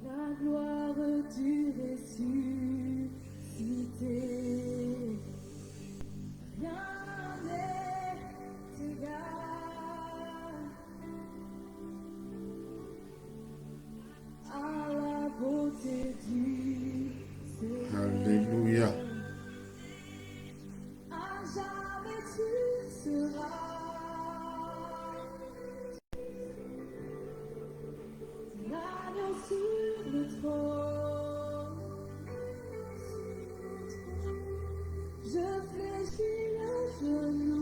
La gloire du ressuscité, rien n'est égal à la beauté du Seigneur. Alléluia. À jamais tu seras l'agneau sur le trône. Je fléchis le genou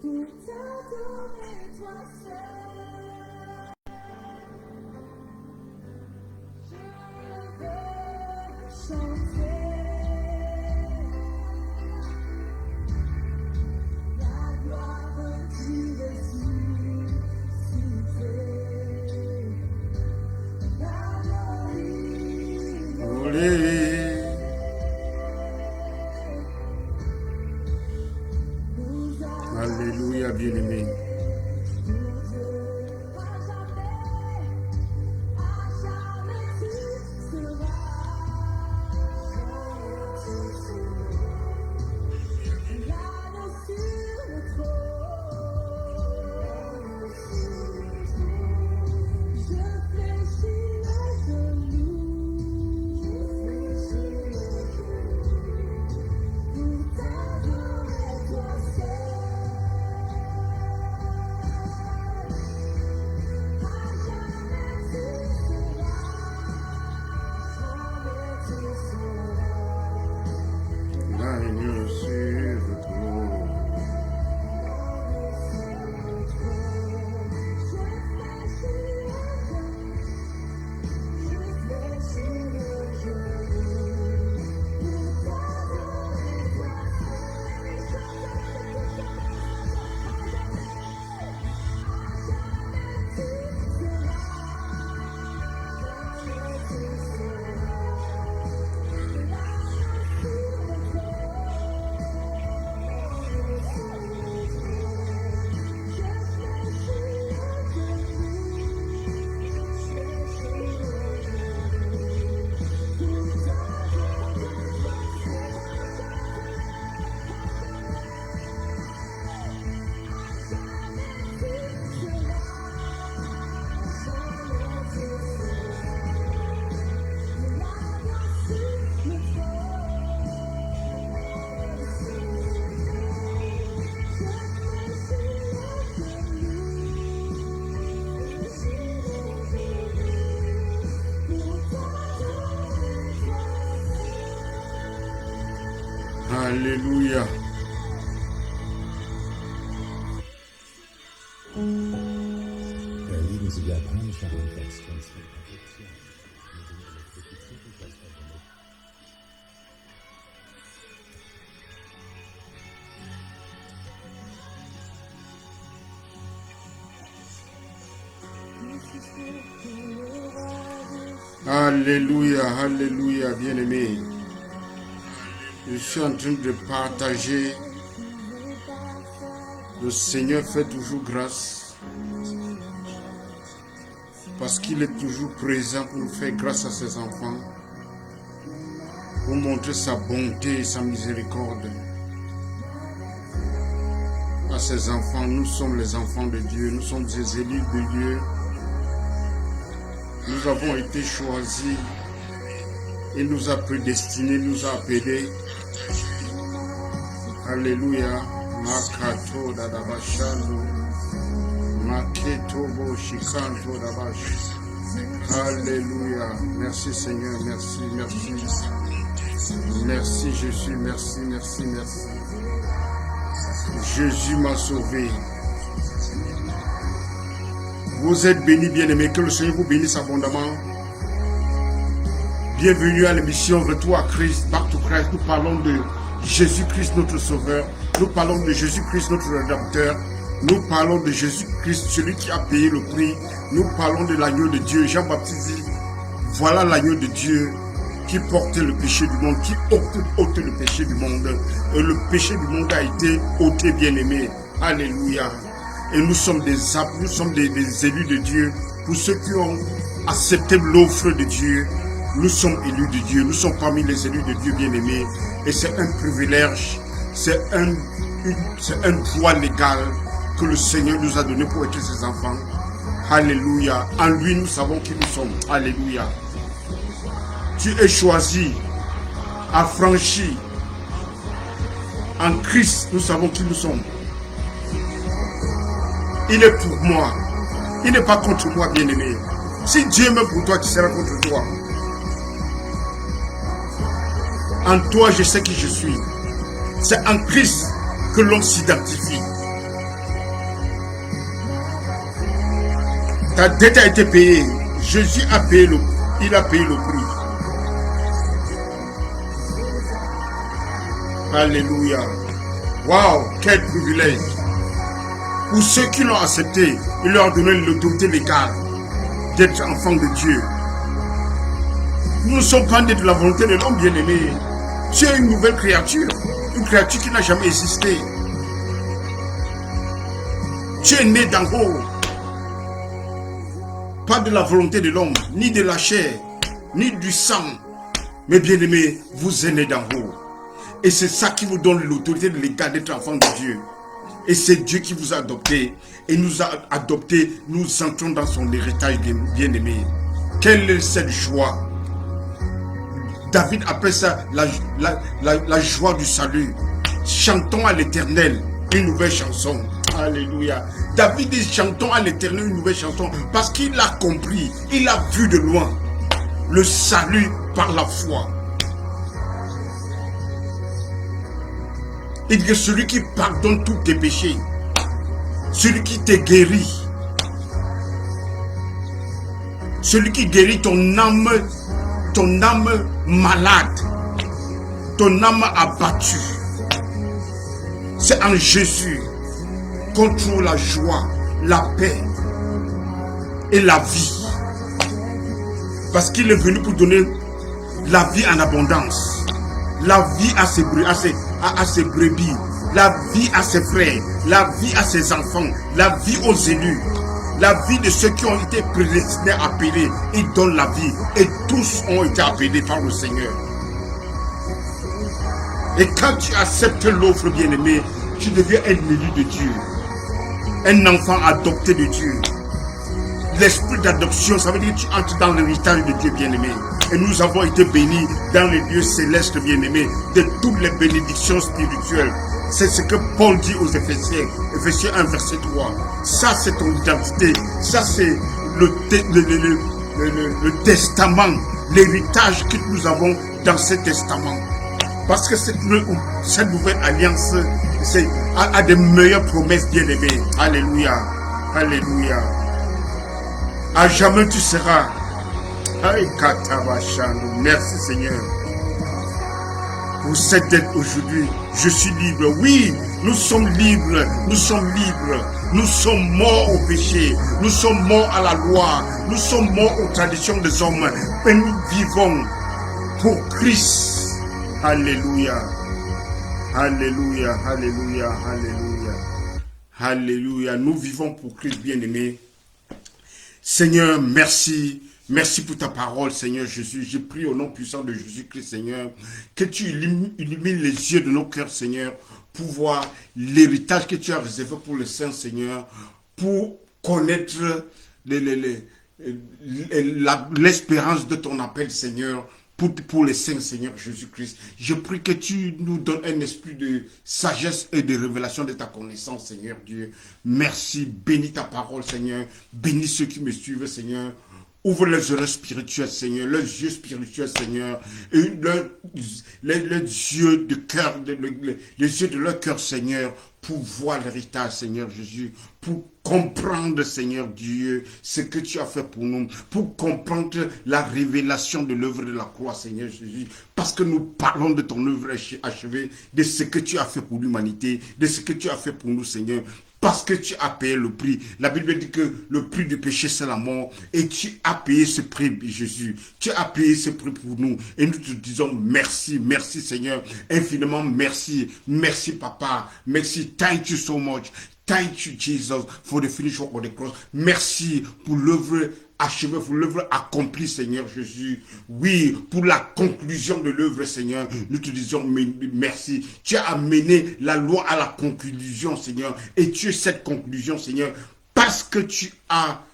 pour t'adorer toi seul. Je veux chanter la gloire du ressuscité. La Alléluia, bien-aimé. L'agneau sur le trône. Alléluia. Erleben Sie japanische Handwerkskünste. Alléluia, alléluia, bien-aimé. Je suis en train de partager. Le Seigneur fait toujours grâce parce qu'il est toujours présent pour nous faire grâce à ses enfants, pour montrer sa bonté et sa miséricorde à ses enfants. Nous sommes les enfants de Dieu, nous sommes des élus de Dieu. Nous avons été choisis. Il nous a prédestinés, nous a appelés. Alléluia. Makato dadabashano. Maketo bo shikanto dabash. Alléluia. Merci Seigneur, merci, merci. Merci Jésus, merci, merci, merci. Jésus m'a sauvé. Vous êtes bénis, bien-aimés, que le Seigneur vous bénisse abondamment. Bienvenue à l'émission Retour à Christ, Back to Christ. Nous parlons de Jésus-Christ notre Sauveur. Nous parlons de Jésus-Christ notre Rédempteur. Nous parlons de Jésus-Christ, celui qui a payé le prix. Nous parlons de l'agneau de Dieu. Jean-Baptiste dit, voilà l'agneau de Dieu qui portait le péché du monde, qui ôte le péché du monde. Et le péché du monde a été ôté, bien-aimé. Alléluia. Et nous sommes des élus de Dieu. Pour ceux qui ont accepté l'offre de Dieu, nous sommes élus de Dieu. Nous sommes parmi les élus de Dieu, bien-aimés. Et c'est un privilège, c'est un droit légal que le Seigneur nous a donné pour être ses enfants. Alléluia. En lui, nous savons qui nous sommes. Alléluia. Tu es choisi, affranchi. En Christ, nous savons qui nous sommes. Il est pour moi. Il n'est pas contre moi, bien-aimé. Si Dieu est pour toi, tu seras contre toi. En toi, je sais qui je suis. C'est en Christ que l'homme s'identifie. Ta dette a été payée. Jésus a payé il a payé le prix. Alléluia. Waouh, quel privilège. Pour ceux qui l'ont accepté, il leur a donné l'autorité légale d'être enfants de Dieu. Nous ne sommes pas nés de la volonté de l'homme, bien-aimé. Tu es une nouvelle créature qui n'a jamais existé. Tu es né d'en haut. Pas de la volonté de l'homme, ni de la chair, ni du sang. Mais bien-aimé, vous êtes né d'en haut. Et c'est ça qui vous donne l'autorité légale d'être enfant de Dieu. Et c'est Dieu qui vous a adopté. Et nous a adoptés, nous entrons dans son héritage bien-aimé. Quelle est cette joie? David appelle ça la joie du salut. Chantons à l'Éternel une nouvelle chanson. Alléluia. David dit chantons à l'Éternel une nouvelle chanson parce qu'il a compris, il a vu de loin le salut par la foi. Il dit celui qui pardonne tous tes péchés, celui qui te guérit, celui qui guérit ton âme malade, ton âme abattue. C'est en Jésus qu'on trouve la joie, la paix et la vie. Parce qu'il est venu pour donner la vie en abondance. La vie à ses brebis, la vie à ses frères, la vie à ses enfants, la vie aux élus, la vie de ceux qui ont été prédestinés, appelés. Il donne la vie et tous ont été appelés par le Seigneur. Et quand tu acceptes l'offre, bien-aimé, tu deviens un élu de Dieu, un enfant adopté de Dieu. L'esprit d'adoption, ça veut dire que tu entres dans l'héritage de Dieu, bien-aimé. Et nous avons été bénis dans les lieux célestes, bien-aimés, de toutes les bénédictions spirituelles. C'est ce que Paul dit aux Éphésiens, Éphésiens 1, verset 3. Ça, c'est ton identité. Ça, c'est le testament, l'héritage que nous avons dans ce testament. Parce que cette nouvelle alliance a de meilleures promesses, bien-aimés. Alléluia. Alléluia. À jamais tu seras. Merci Seigneur. Pour cette dette aujourd'hui, je suis libre. Oui, nous sommes libres. Nous sommes libres. Nous sommes morts au péché. Nous sommes morts à la loi. Nous sommes morts aux traditions des hommes. Mais nous vivons pour Christ. Alléluia. Alléluia. Alléluia. Alléluia. Alléluia. Nous vivons pour Christ, bien-aimé. Seigneur, merci. Merci pour ta parole, Seigneur Jésus. Je prie au nom puissant de Jésus-Christ, Seigneur, que tu illumines les yeux de nos cœurs, Seigneur, pour voir l'héritage que tu as réservé pour les saints, Seigneur, pour connaître l'espérance de ton appel, Seigneur, pour les saints, Seigneur Jésus-Christ. Je prie que tu nous donnes un esprit de sagesse et de révélation de ta connaissance, Seigneur Dieu. Merci, bénis ta parole, Seigneur. Bénis ceux qui me suivent, Seigneur. Ouvre les oreilles spirituelles, Seigneur, les yeux spirituels, Seigneur, et les yeux de cœur, les yeux de leur cœur, Seigneur, pour voir l'héritage, Seigneur Jésus, pour comprendre, Seigneur Dieu, ce que tu as fait pour nous, pour comprendre la révélation de l'œuvre de la croix, Seigneur Jésus, parce que nous parlons de ton œuvre achevée, de ce que tu as fait pour l'humanité, de ce que tu as fait pour nous, Seigneur. parce que tu as payé le prix. La Bible dit que le prix du péché, c'est la mort. Et tu as payé ce prix, Jésus. Tu as payé ce prix pour nous. Et nous te disons merci, merci Seigneur. Infiniment merci. Merci Papa. Merci. Thank you so much. Thank you, Jesus, for the finished work of the cross. Merci pour l'œuvre achevée, pour l'œuvre accomplie, Seigneur Jésus. Oui, pour la conclusion de l'œuvre, Seigneur, nous te disons merci. Tu as amené la loi à la conclusion, Seigneur. Et tu es cette conclusion, Seigneur, parce que tu as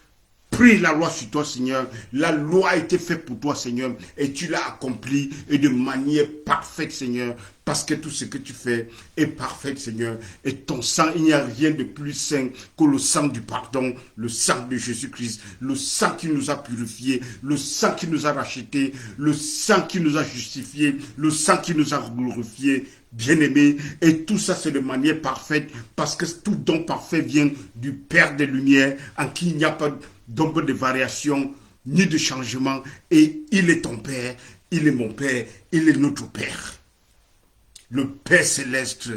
pris la loi sur toi, Seigneur. La loi a été faite pour toi, Seigneur, et tu l'as accomplie et de manière parfaite, Seigneur, parce que tout ce que tu fais est parfait, Seigneur. Et ton sang, il n'y a rien de plus saint que le sang du pardon, le sang de Jésus-Christ, le sang qui nous a purifiés, le sang qui nous a rachetés, le sang qui nous a justifiés, le sang qui nous a glorifiés. Bien-aimé, et tout ça c'est de manière parfaite, parce que tout don parfait vient du Père des Lumières, en qui il n'y a pas d'ombre de variation, ni de changement, et il est ton Père, il est mon Père, il est notre Père. Le Père céleste,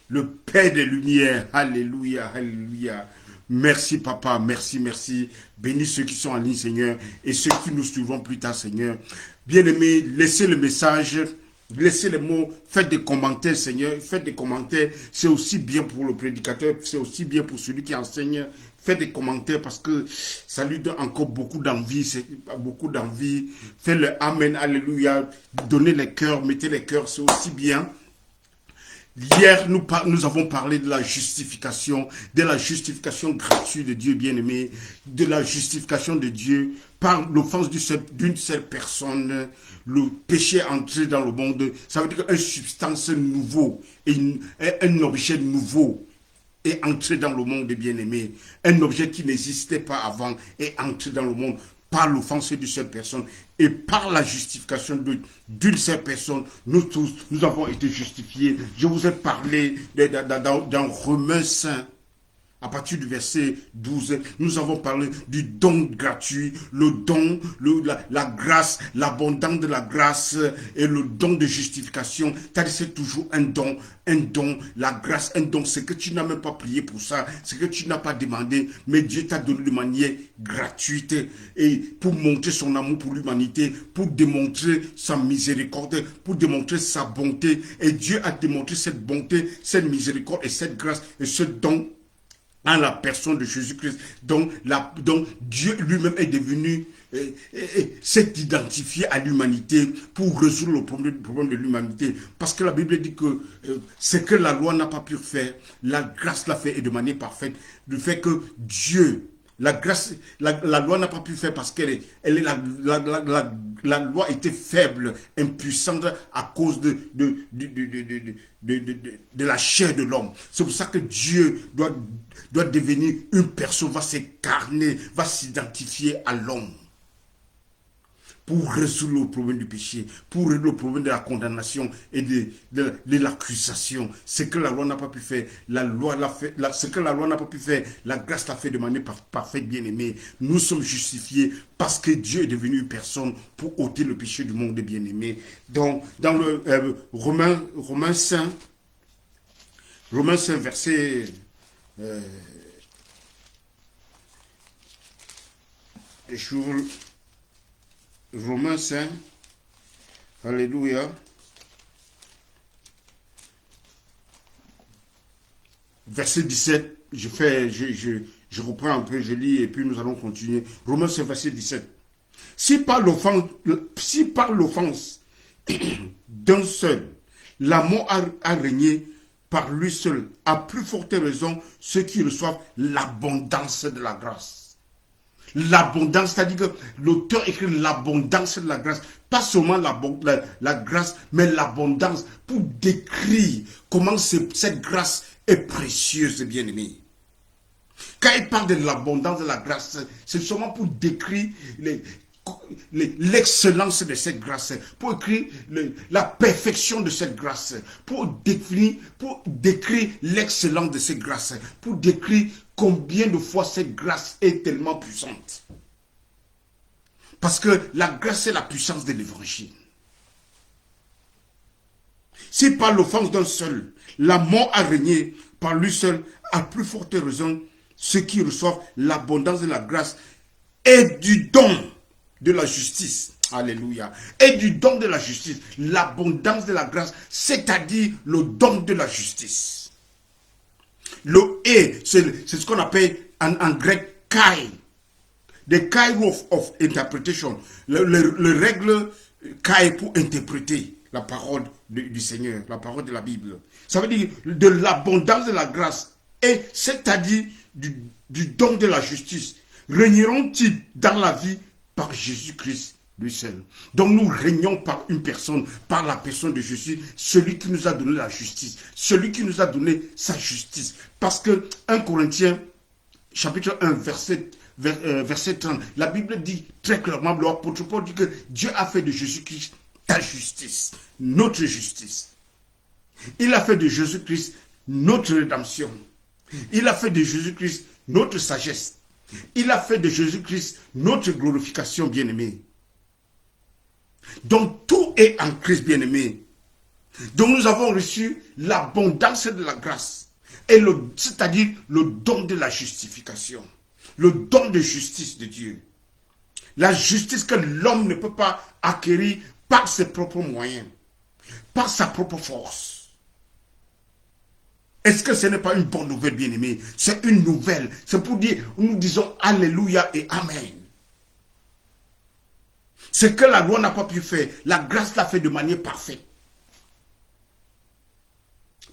le Père des Lumières, alléluia, alléluia. Merci Papa, merci, merci. Bénis ceux qui sont en ligne, Seigneur, et ceux qui nous suivront plus tard, Seigneur. Bien-aimé, laissez le message. Laissez les mots, faites des commentaires, Seigneur. Faites des commentaires, c'est aussi bien pour le prédicateur, c'est aussi bien pour celui qui enseigne. Faites des commentaires parce que ça lui donne encore beaucoup d'envie, beaucoup d'envie. Faites le Amen, Alléluia. Donnez les cœurs, mettez les cœurs, c'est aussi bien. Hier, nous avons parlé de la justification gratuite de Dieu bien-aimé, de la justification de Dieu par l'offense d'une seule personne. Le péché est entré dans le monde, ça veut dire qu'une substance nouveau, un objet nouveau est entré dans le monde bien-aimé. Un objet qui n'existait pas avant est entré dans le monde par l'offense d'une seule personne et par la justification d'une seule personne, nous tous, nous avons été justifiés. Je vous ai parlé dans Romains 5, à partir du verset 12, nous avons parlé du don gratuit, le don, la grâce, l'abondance de la grâce et le don de justification. C'est-à-dire c'est toujours un don, la grâce, un don. C'est que tu n'as même pas prié pour ça, c'est que tu n'as pas demandé, mais Dieu t'a donné de manière gratuite et pour montrer son amour pour l'humanité, pour démontrer sa miséricorde, pour démontrer sa bonté. Et Dieu a démontré cette bonté, cette miséricorde et cette grâce et ce don en la personne de Jésus-Christ. Donc Dieu lui-même est devenu, s'est identifié à l'humanité pour résoudre le problème de l'humanité. Parce que la Bible dit que ce que la loi n'a pas pu faire, la grâce l'a fait et de manière parfaite. Le fait que Dieu, la grâce, la loi n'a pas pu faire parce qu'elle la loi était faible, impuissante à cause de la chair de l'homme. C'est pour ça que Dieu doit devenir une personne, va s'incarner, va s'identifier à l'homme pour résoudre le problème du péché, pour résoudre le problème de la condamnation et de l'accusation. Ce que la loi n'a pas pu faire, la loi l'a fait. Ce que la loi n'a pas pu faire, la grâce l'a fait de manière parfaite, bien-aimée. Nous sommes justifiés parce que Dieu est devenu une personne pour ôter le péché du monde, bien-aimé. Donc, dans le Romains 5, verset... Romains 5, alléluia, verset 17, je reprends un peu, je lis et puis nous allons continuer. Romains 5, verset 17. Si par l'offense d'un seul, la mort a régné par lui seul, à plus forte raison ceux qui reçoivent l'abondance de la grâce. L'abondance, c'est-à-dire que l'auteur écrit l'abondance de la grâce. Pas seulement la grâce, mais l'abondance pour décrire comment cette grâce est précieuse, bien-aimé. Quand il parle de l'abondance de la grâce, c'est seulement pour décrire l'excellence de cette grâce, pour écrire la perfection de cette grâce, pour décrire l'excellence de cette grâce, pour décrire combien de fois cette grâce est tellement puissante. Parce que la grâce, c'est la puissance de l'évangile. Si par l'offense d'un seul, la mort a régné par lui seul, à plus forte raison, ceux qui reçoivent l'abondance de la grâce et du don de la justice. Alléluia. Et du don de la justice. L'abondance de la grâce, c'est-à-dire le don de la justice. Le et, c'est ce qu'on appelle en grec kai. The kai of interpretation. Le règle kai pour interpréter la parole du Seigneur, la parole de la Bible. Ça veut dire de l'abondance de la grâce, et c'est-à-dire du don de la justice. Régneront-ils dans la vie par Jésus-Christ lui seul. Donc nous régnons par une personne, par la personne de Jésus, celui qui nous a donné la justice, celui qui nous a donné sa justice. Parce que 1 Corinthiens, chapitre 1, verset 30, la Bible dit très clairement, l'apôtre Paul dit que Dieu a fait de Jésus-Christ ta justice, notre justice. Il a fait de Jésus-Christ notre rédemption. Il a fait de Jésus-Christ notre sagesse. Il a fait de Jésus-Christ notre glorification, bien-aimée. Donc tout est en Christ, bien-aimé. Donc nous avons reçu l'abondance de la grâce, c'est-à-dire le don de la justification, le don de justice de Dieu. La justice que l'homme ne peut pas acquérir par ses propres moyens, par sa propre force. Est-ce que ce n'est pas une bonne nouvelle, bien-aimé? C'est une nouvelle. C'est pour dire, nous disons Alléluia et Amen. Ce que la loi n'a pas pu faire, la grâce l'a fait de manière parfaite.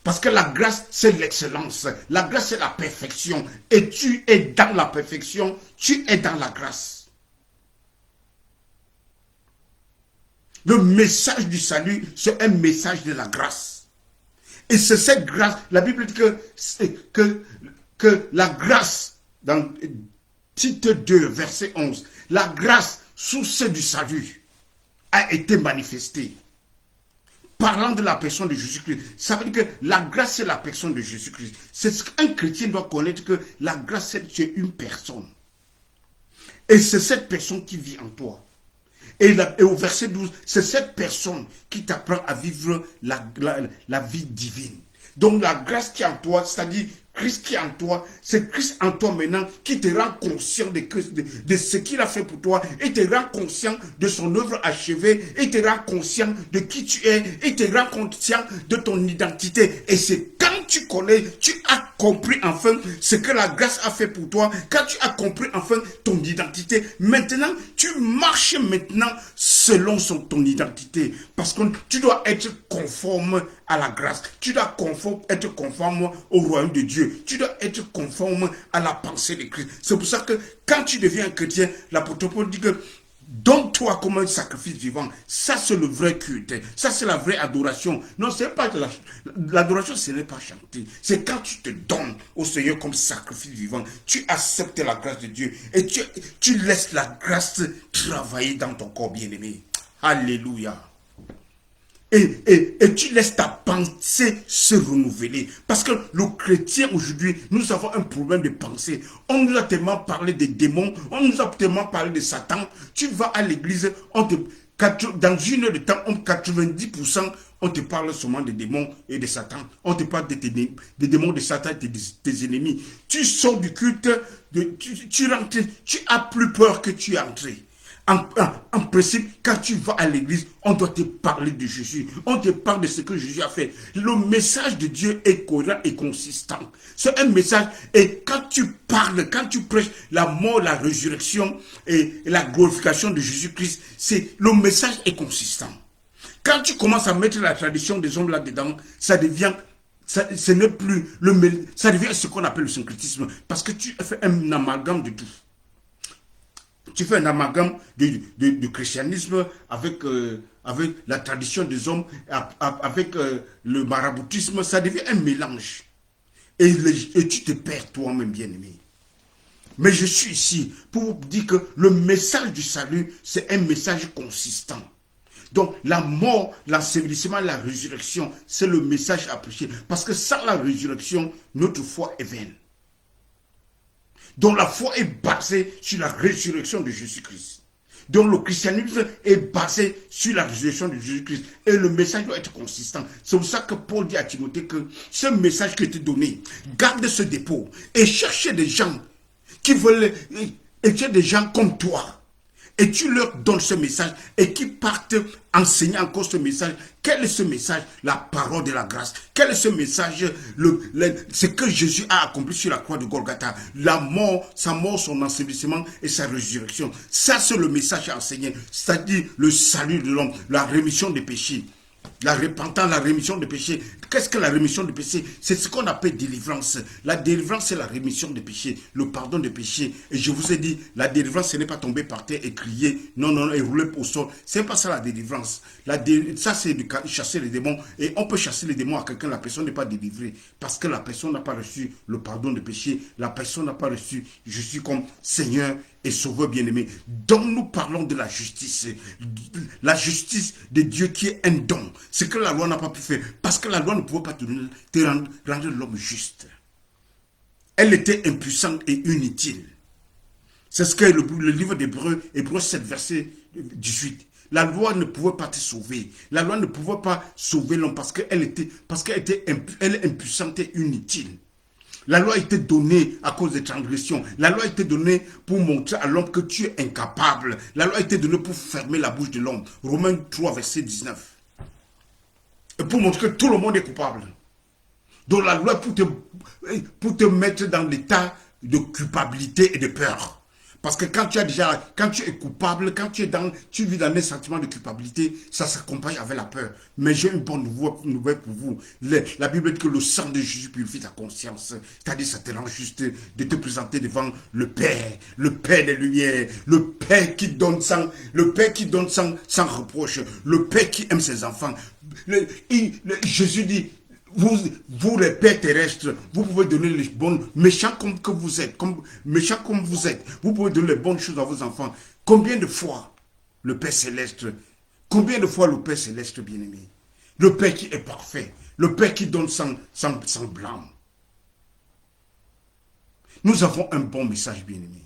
Parce que la grâce, c'est l'excellence. La grâce, c'est la perfection. Et tu es dans la perfection, tu es dans la grâce. Le message du salut, c'est un message de la grâce. Et c'est cette grâce, la Bible dit que la grâce, dans Tite 2, verset 11, la grâce, source du salut, a été manifestée. Parlant de la personne de Jésus-Christ, ça veut dire que la grâce, c'est la personne de Jésus-Christ. C'est ce qu'un chrétien doit connaître, que la grâce, c'est une personne. Et c'est cette personne qui vit en toi. Et au verset 12, c'est cette personne qui t'apprend à vivre la vie divine. Donc la grâce qui est en toi, c'est-à-dire Christ qui est en toi, c'est Christ en toi maintenant qui te rend conscient de ce qu'il a fait pour toi, et te rend conscient de son œuvre achevée, et te rend conscient de qui tu es, et te rend conscient de ton identité. Et c'est quand tu connais, tu as compris enfin ce que la grâce a fait pour toi, quand tu as compris enfin ton identité, maintenant tu marches maintenant selon ton identité, parce que tu dois être conforme à la grâce, tu dois être conforme au royaume de Dieu, tu dois être conforme à la pensée de Christ. C'est pour ça que quand tu deviens un chrétien, l'apôtre Paul dit que donne-toi comme un sacrifice vivant. Ça, c'est le vrai culte. Ça, c'est la vraie adoration. Non, c'est pas l'adoration, ce n'est pas chanter. C'est quand tu te donnes au Seigneur comme sacrifice vivant. Tu acceptes la grâce de Dieu et tu laisses la grâce travailler dans ton corps, bien-aimé. Alléluia. Et tu laisses ta pensée se renouveler. Parce que le chrétien aujourd'hui, nous avons un problème de pensée. On nous a tellement parlé des démons, on nous a tellement parlé de Satan. Tu vas à l'église, dans une heure de temps, 90%, on te parle seulement des démons et de Satan. On te parle des démons de Satan et de tes ennemis. Tu sors du culte, tu rentres, tu as plus peur que tu es entré. En principe, quand tu vas à l'église, on doit te parler de Jésus. On te parle de ce que Jésus a fait. Le message de Dieu est cohérent et consistant. C'est un message, et quand tu parles, quand tu prêches la mort, la résurrection et la glorification de Jésus-Christ, le message est consistant. Quand tu commences à mettre la tradition des hommes là-dedans, ça devient... ce n'est plus ça devient ce qu'on appelle le syncrétisme, parce que tu fais un amalgame de tout. Tu fais un amalgame de christianisme avec la tradition des hommes, avec le maraboutisme. Ça devient un mélange. Et tu te perds toi-même, bien-aimé. Mais je suis ici pour vous dire que le message du salut, c'est un message consistant. Donc la mort, l'ensevelissement, la résurrection, c'est le message à prêcher. Parce que sans la résurrection, notre foi est vaine. Donc la foi est basée sur la résurrection de Jésus-Christ. Donc le christianisme est basé sur la résurrection de Jésus-Christ. Et le message doit être consistant. C'est pour ça que Paul dit à Timothée que ce message qui t'est donné, garde ce dépôt et cherchez des gens qui veulent être des gens comme toi. Et tu leur donnes ce message et qui partent enseigner encore ce message. Quel est ce message? La parole de la grâce. Quel est ce message? Ce que Jésus a accompli sur la croix de Golgotha. La mort, sa mort, son ensevelissement et sa résurrection. Ça, c'est le message à enseigner. C'est-à-dire le salut de l'homme, la rémission des péchés. La repentance, la rémission des péchés. Qu'est-ce que la rémission des péchés? C'est ce qu'on appelle délivrance. La délivrance, c'est la rémission des péchés, le pardon des péchés. Et je vous ai dit, la délivrance, ce n'est pas tomber par terre et crier, non, non, et rouler au sol. C'est pas ça la délivrance. Ça, c'est de chasser les démons. Et on peut chasser les démons à quelqu'un, la personne n'est pas délivrée. Parce que la personne n'a pas reçu le pardon des péchés. La personne n'a pas reçu, je suis comme Seigneur et Sauveur bien-aimé. Donc nous parlons de la justice. La justice de Dieu qui est un don. Ce que la loi n'a pas pu faire. Parce que la loi ne pouvait pas te rendre l'homme juste. Elle était impuissante et inutile. C'est ce que le livre d'Hébreux, Hébreux 7, verset 18. La loi ne pouvait pas te sauver. La loi ne pouvait pas sauver l'homme parce qu'elle est impuissante et inutile. La loi a été donnée à cause des transgressions. La loi a été donnée pour montrer à l'homme que tu es incapable. La loi a été donnée pour fermer la bouche de l'homme. Romains 3, verset 19. Et pour montrer que tout le monde est coupable. Donc la loi pour te mettre dans l'état de culpabilité et de peur. Parce que quand tu es coupable, quand tu vis dans un sentiment de culpabilité, ça s'accompagne avec la peur. Mais j'ai une bonne nouvelle pour vous. La Bible dit que le sang de Jésus purifie ta conscience. C'est-à-dire ça te rend juste de te présenter devant le Père des Lumières, le Père qui donne sans reproche, le Père qui aime ses enfants. Jésus dit, vous les pères terrestres, vous pouvez donner les bonnes, méchants comme vous êtes, vous pouvez donner les bonnes choses à vos enfants. Combien de fois le Père Céleste, bien-aimé, le Père qui est parfait, le Père qui donne sans blâme. Nous avons un bon message, bien-aimé.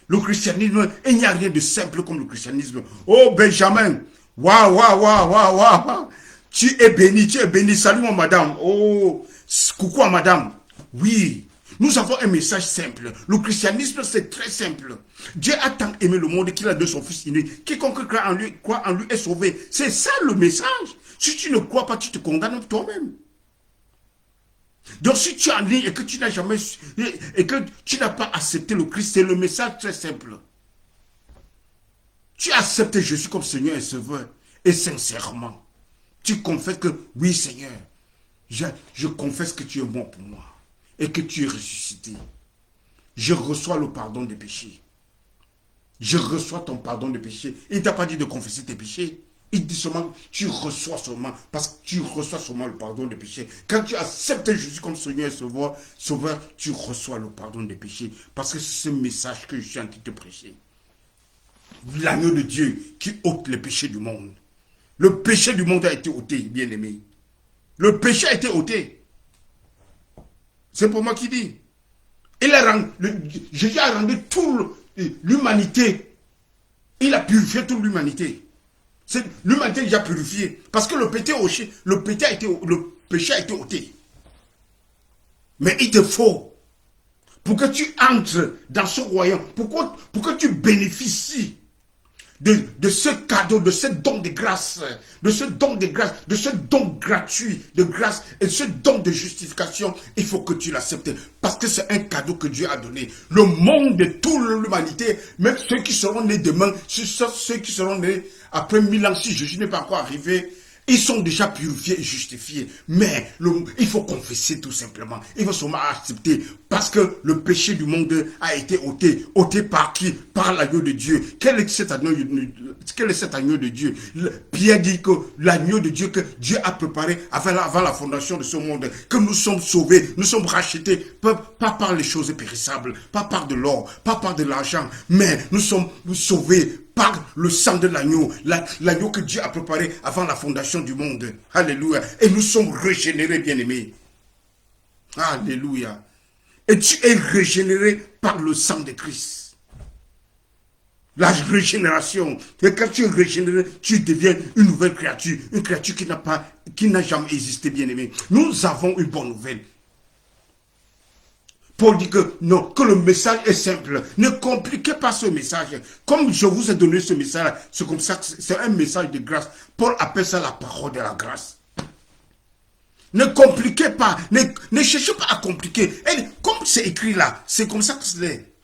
Le christianisme, il n'y a rien de simple comme le christianisme. Oh Benjamin, waouh. Tu es béni. Salut, mon madame. Oh, coucou à madame. Oui, nous avons un message simple. Le christianisme, c'est très simple. Dieu a tant aimé le monde qu'il a donné son fils unique. Quiconque croit en lui est sauvé. C'est ça le message. Si tu ne crois pas, tu te condamnes toi-même. Donc, si tu es en ligne et que tu n'as pas accepté le Christ, c'est le message très simple. Tu acceptes Jésus comme Seigneur et Sauveur. Et sincèrement. Tu confesses que, oui Seigneur, je confesse que tu es mort pour moi et que tu es ressuscité. Je reçois le pardon des péchés. Je reçois ton pardon des péchés. Il ne t'a pas dit de confesser tes péchés. Il dit seulement, tu reçois seulement, parce que tu reçois seulement le pardon des péchés. Quand tu acceptes Jésus comme Seigneur et Sauveur, tu reçois le pardon des péchés. Parce que c'est ce message que je suis en train de te prêcher. L'agneau de Dieu qui ôte les péchés du monde. Le péché du monde a été ôté, bien-aimé. Le péché a été ôté. C'est pour moi qui dis. Jésus a rendu toute l'humanité. Il a purifié toute l'humanité. L'humanité est déjà purifiée. Parce que le péché a été ôté. Mais il te faut, pour que tu entres dans ce royaume, pour que tu bénéficies de ce cadeau, de ce don de grâce, de ce don gratuit de grâce et ce don de justification, il faut que tu l'acceptes parce que c'est un cadeau que Dieu a donné. Le monde de toute l'humanité, même ceux qui seront nés demain, ceux qui seront nés après 1000 ans, si Jésus n'est pas encore arrivé, ils sont déjà purifiés et justifiés. Mais il faut confesser tout simplement. Il faut seulement accepter. Parce que le péché du monde a été ôté. Ôté par qui? Par l'agneau de Dieu. Quel est cet agneau de Dieu? Pierre dit que l'agneau de Dieu que Dieu a préparé avant la fondation de ce monde. Que nous sommes sauvés, nous sommes rachetés. Pas par les choses périssables, pas par de l'or, pas par de l'argent. Mais nous sommes sauvés par le sang de l'agneau, l'agneau que Dieu a préparé avant la fondation du monde. Alléluia. Et nous sommes régénérés, bien-aimés. Alléluia. Et tu es régénéré par le sang de Christ. La régénération. Et quand tu es régénéré, tu deviens une nouvelle créature. Une créature qui n'a jamais existé, bien aimé. Nous avons une bonne nouvelle. Paul dit que non, que le message est simple. Ne compliquez pas ce message. Comme je vous ai donné ce message, c'est comme ça, c'est un message de grâce. Paul appelle ça la parole de la grâce. Ne compliquez pas, ne cherchez pas à compliquer. Et comme c'est écrit là, c'est comme ça que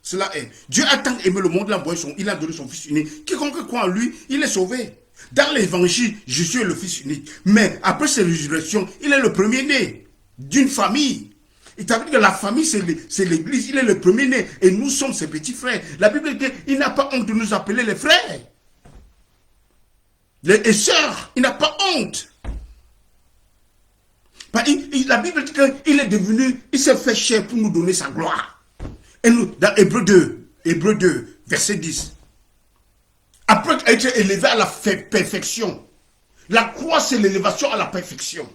cela est. Dieu a tant aimé le monde, il a donné son Fils unique. Quiconque croit en lui, il est sauvé. Dans l'évangile, Jésus est le Fils unique. Mais après sa résurrection, il est le premier-né d'une famille. Il t'a dit que la famille, c'est l'église. Il est le premier-né. Et nous sommes ses petits frères. La Bible dit qu'il n'a pas honte de nous appeler les frères. Les sœurs, il n'a pas honte. La Bible dit qu'il est devenu, il s'est fait chair pour nous donner sa gloire. Et nous, dans Hébreux 2, verset 10. Après être élevé à la perfection, la croix c'est l'élévation à la perfection.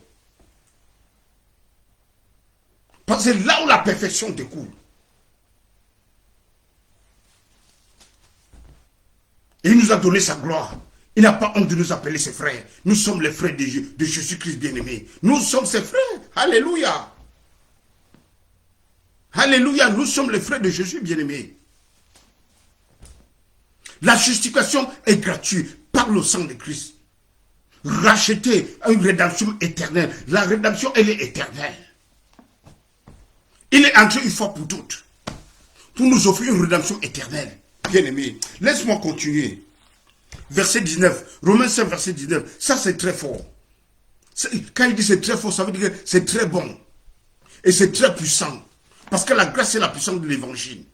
Parce que c'est là où la perfection découle. Et il nous a donné sa gloire. Il n'a pas honte de nous appeler ses frères. Nous sommes les frères de Jésus-Christ bien-aimé. Nous sommes ses frères. Alléluia. Alléluia. Nous sommes les frères de Jésus bien-aimé. La justification est gratuite par le sang de Christ. Racheter une rédemption éternelle. La rédemption, elle est éternelle. Il est entré une fois pour toutes. Pour nous offrir une rédemption éternelle. Bien-aimé. Laisse-moi continuer. Verset 19, Romains 5, verset 19, ça c'est très fort. Quand il dit c'est très fort, ça veut dire que c'est très bon. Et c'est très puissant. Parce que la grâce c'est la puissance de l'évangile.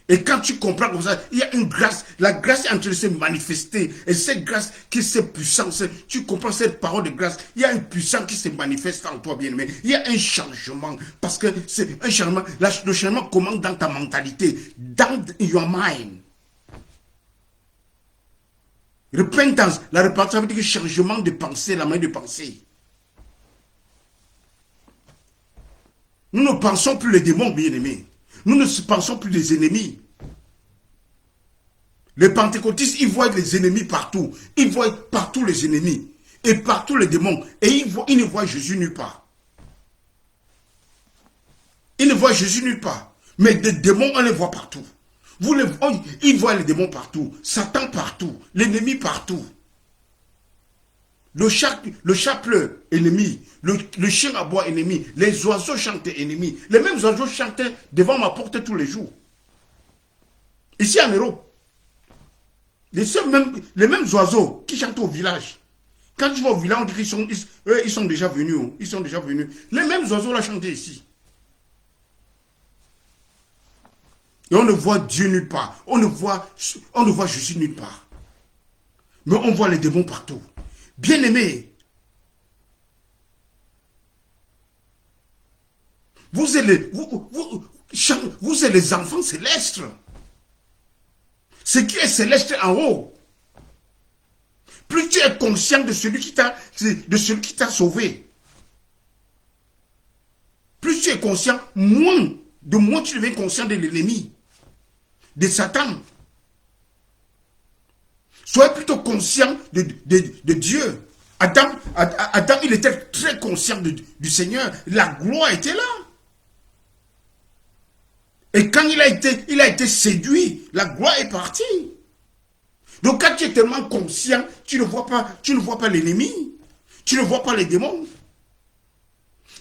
Et quand tu comprends comme ça, il y a une grâce, la grâce est en train de se manifester. Et cette grâce qui est cette puissance, tu comprends cette parole de grâce, il y a une puissance qui se manifeste en toi, bien-aimé. Il y a un changement. Parce que c'est un changement, le changement commence dans ta mentalité, dans your mind. Repentance, la repentance, ça veut dire changement de pensée, la manière de penser. Nous ne pensons plus les démons, bien-aimés. Nous ne pensons plus les ennemis. Les pentecôtistes, ils voient les ennemis partout. Ils voient partout les ennemis. Et partout les démons. Et ils ne voient Jésus nulle part. Ils ne voient Jésus nulle part. Mais des démons, on les voit partout. Ils voient les démons partout, Satan partout, l'ennemi partout. Le chat pleure, ennemi. Le chien aboie, ennemi. Les oiseaux chantent, ennemi. Les mêmes oiseaux chantaient devant ma porte tous les jours. Ici en Europe. Les mêmes oiseaux qui chantent au village. Quand tu vas au village, on dit qu'ils sont déjà venus. Ils sont déjà venus. Les mêmes oiseaux là chantaient ici. Et on ne voit Dieu nulle part. On ne voit Jésus nulle part. Mais on voit les démons partout. Bien-aimés, vous êtes les enfants célestes. Ce qui est céleste en haut. Plus tu es conscient de celui qui t'a sauvé. Plus tu es conscient, moins tu deviens conscient de l'ennemi. De Satan. Soyez plutôt conscient de Dieu. Adam, il était très conscient du Seigneur. La gloire était là. Et quand il a été séduit, la gloire est partie. Donc quand tu es tellement conscient, tu ne vois pas l'ennemi. Tu ne vois pas les démons.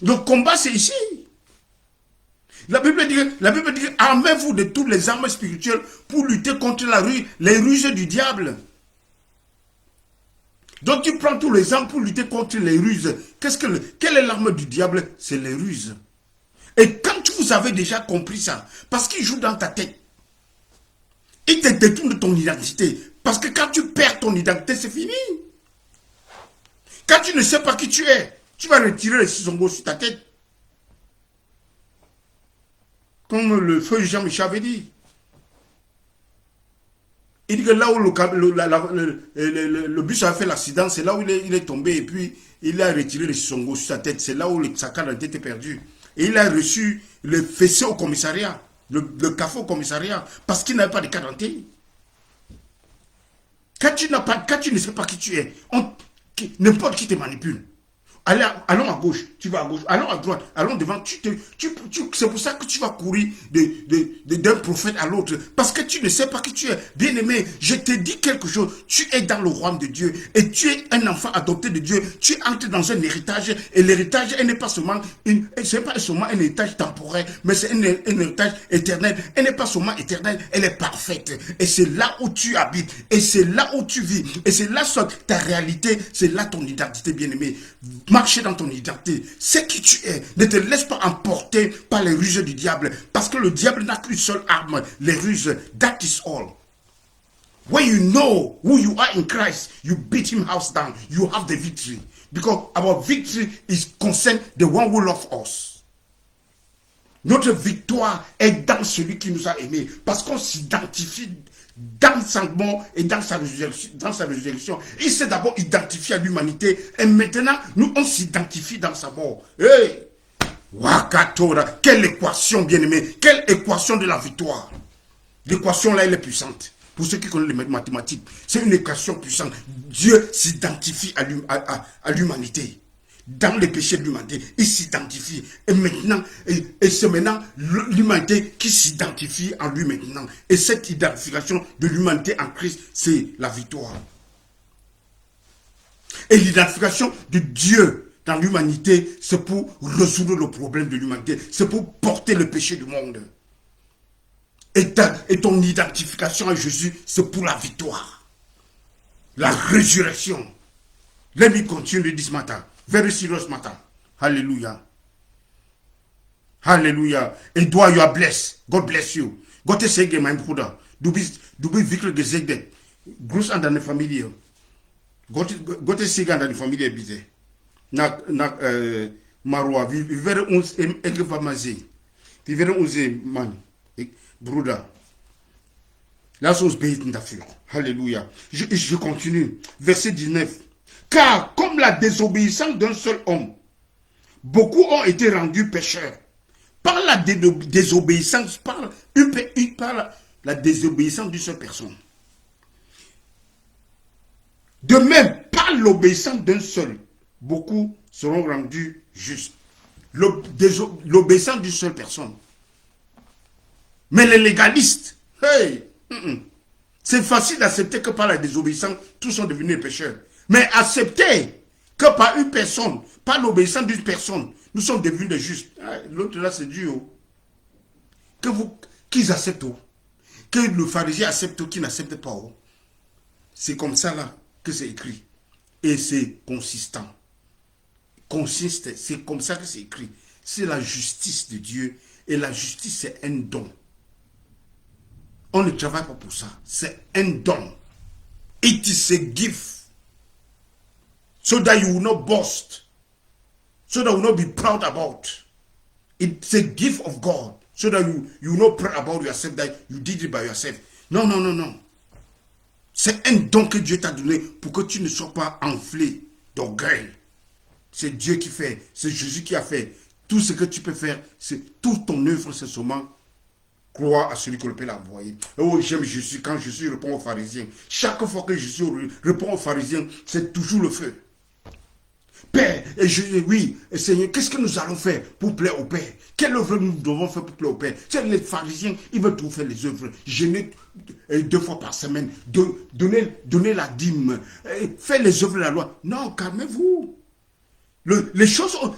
Le combat, c'est ici. La Bible dit, armez-vous de toutes les armes spirituelles pour lutter contre les ruses du diable. Donc tu prends tous les armes pour lutter contre les ruses. Quelle est l'arme du diable? C'est les ruses. Et quand vous avez déjà compris ça, parce qu'il joue dans ta tête, il te détourne de ton identité. Parce que quand tu perds ton identité, c'est fini. Quand tu ne sais pas qui tu es, tu vas retirer les ciseaux sur ta tête. Comme le feu Jean-Michel avait dit. Il dit que là où le bus a fait l'accident, c'est là où il est tombé et puis il a retiré les ciseaux sur sa tête. C'est là où sa carte d'identité était perdue. Et il a reçu le fessé au commissariat, le café au commissariat, parce qu'il n'avait pas de carte d'identité. Quand tu ne sais pas qui tu es, n'importe qui te manipule. Allons à gauche, tu vas à gauche. Allons à droite, allons devant. C'est pour ça que tu vas courir d'un prophète à l'autre. Parce que tu ne sais pas qui tu es. Bien-aimé, je te dis quelque chose. Tu es dans le royaume de Dieu. Et tu es un enfant adopté de Dieu. Tu entres dans un héritage. Et l'héritage, elle n'est pas seulement un héritage temporaire, mais c'est un héritage éternel. Elle n'est pas seulement éternelle, elle est parfaite. Et c'est là où tu habites. Et c'est là où tu vis. Et c'est là ta réalité. C'est là ton identité, bien-aimé. Marcher dans ton identité, c'est qui tu es. Ne te laisse pas emporter par les ruses du diable, parce que le diable n'a qu'une seule arme, les ruses. That is all. When you know who you are in Christ, you beat him house down. You have the victory, because our victory is concerned the one who loves us. Notre victoire est dans celui qui nous a aimés, parce qu'on s'identifie dans sa mort et dans sa résurrection. Il s'est d'abord identifié à l'humanité et maintenant, nous, on s'identifie dans sa mort. Hey! Wakatora, quelle équation, bien-aimé, quelle équation de la victoire. L'équation là, elle est puissante. Pour ceux qui connaissent les mathématiques, c'est une équation puissante. Dieu s'identifie à l'humanité. Dans les péchés de l'humanité, il s'identifie. Et maintenant, et c'est maintenant l'humanité qui s'identifie en lui maintenant. Et cette identification de l'humanité en Christ, c'est la victoire. Et l'identification de Dieu dans l'humanité, c'est pour résoudre le problème de l'humanité. C'est pour porter le péché du monde. Et ton identification à Jésus, c'est pour la victoire. La résurrection. Let me continue this matter. Very serious matter. Hallelujah. Hallelujah. And do you are blessed. God bless you. Gott segne mein Bruder. Du bist wirklich gesegnet. Gruß an deine Familie. Gott segne an deine Familie, bitte. Nach Marwa. Wir werden uns irgendwann mal sehen. Wir werden uns sehen, Mann. Bruder. Lass uns beten dafür. Halleluja. Je continue. Verset 19. Car comme la désobéissance d'un seul homme, beaucoup ont été rendus pécheurs. Par la désobéissance, par la désobéissance d'une seule personne. De même, par l'obéissance d'un seul, beaucoup seront rendus justes. L'obéissance d'une seule personne. Mais les légalistes, hey, c'est facile d'accepter que par la désobéissance, tous sont devenus pécheurs. Mais accepter que par une personne, par l'obéissance d'une personne, nous sommes devenus des justes. L'autre là, c'est dur. Qu'ils acceptent. Que le pharisien accepte ou qu'il n'accepte pas. C'est comme ça là que c'est écrit. Et c'est consistant. C'est comme ça que c'est écrit. C'est la justice de Dieu. Et la justice, c'est un don. On ne travaille pas pour ça. C'est un don. It is a gift. So that you will not boast. So that you will not be proud about. It's a gift of God. So that you will not proud about yourself that you did it by yourself. Non, non, non, non. C'est un don que Dieu t'a donné pour que tu ne sois pas enflé d'orgueil. C'est Dieu qui fait. C'est Jésus qui a fait. Tout ce que tu peux faire, c'est toute ton œuvre, c'est seulement croire à celui que le Père l'a envoyé. Oh, j'aime Jésus. Quand Jésus répond aux pharisiens, chaque fois que Jésus répond aux pharisiens, c'est toujours le feu. Père, et oui, et Seigneur, qu'est-ce que nous allons faire pour plaire au Père? Quelle œuvre nous devons faire pour plaire au Père? C'est les pharisiens, ils veulent tout faire les œuvres. Jeûner 2 fois par semaine, donner la dîme, faire les œuvres de la loi. Non, calmez-vous. Les choses ont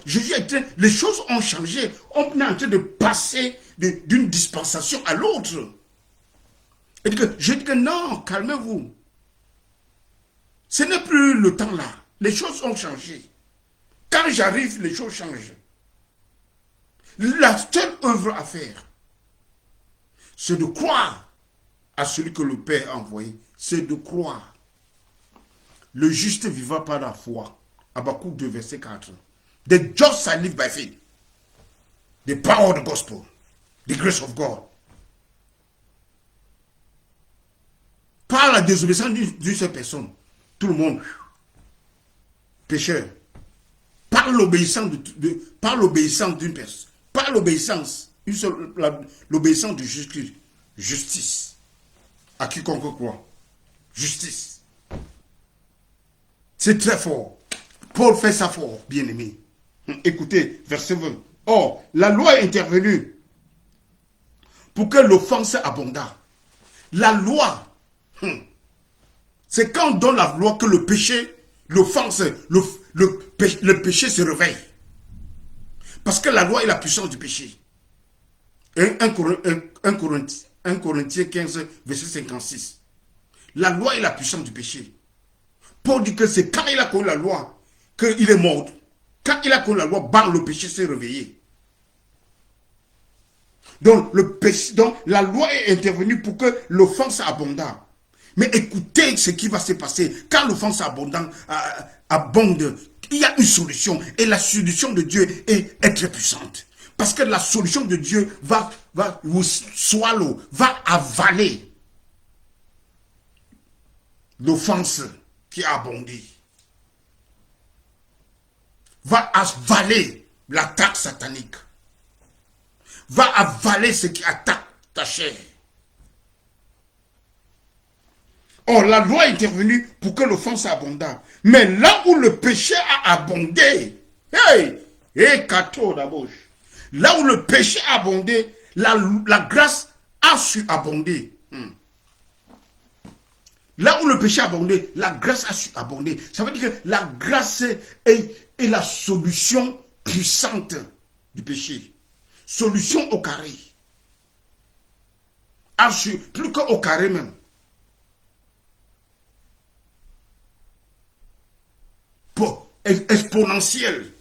changé. On est en train de passer d'une dispensation à l'autre. Et je dis que non, calmez-vous. Ce n'est plus le temps là. Les choses ont changé. Quand j'arrive, les choses changent. La seule œuvre à faire, c'est de croire à celui que le Père a envoyé. C'est de croire. Le juste vivra par la foi. Habakkuk 2, verset 4. The just shall live by faith. The power of the gospel. The grace of God. Par la désobéissance d'une seule personne, tout le monde, pécheur. Par l'obéissance d'une personne. Par l'obéissance, l'obéissance de Jésus-Christ. Justice. À quiconque croit. Justice. C'est très fort. Paul fait ça fort, bien-aimé. Écoutez, verset 20. Or, la loi est intervenue pour que l'offense abondât. La loi, c'est quand on donne la loi que le péché, l'offense, le péché se réveille. Parce que la loi est la puissance du péché. 1 Corinthiens 15, verset 56. La loi est la puissance du péché. Paul dit que c'est quand il a connu la loi qu'il est mort. Quand il a connu la loi, bang, le péché s'est réveillé. Donc, la loi est intervenue pour que l'offense abondât. Mais écoutez ce qui va se passer. Quand l'offense abonde, il y a une solution. Et la solution de Dieu est très puissante. Parce que la solution de Dieu va avaler l'offense qui a abondé. Va avaler l'attaque satanique. Va avaler ce qui attaque ta chair. Or, la loi est intervenue pour que l'offense abondât. Mais là où le péché a abondé, là où le péché a abondé, la grâce a su abonder. Là où le péché a abondé, la grâce a su abonder. Ça veut dire que la grâce est la solution puissante du péché. Solution au carré. Plus qu'au carré même. Exponentielle.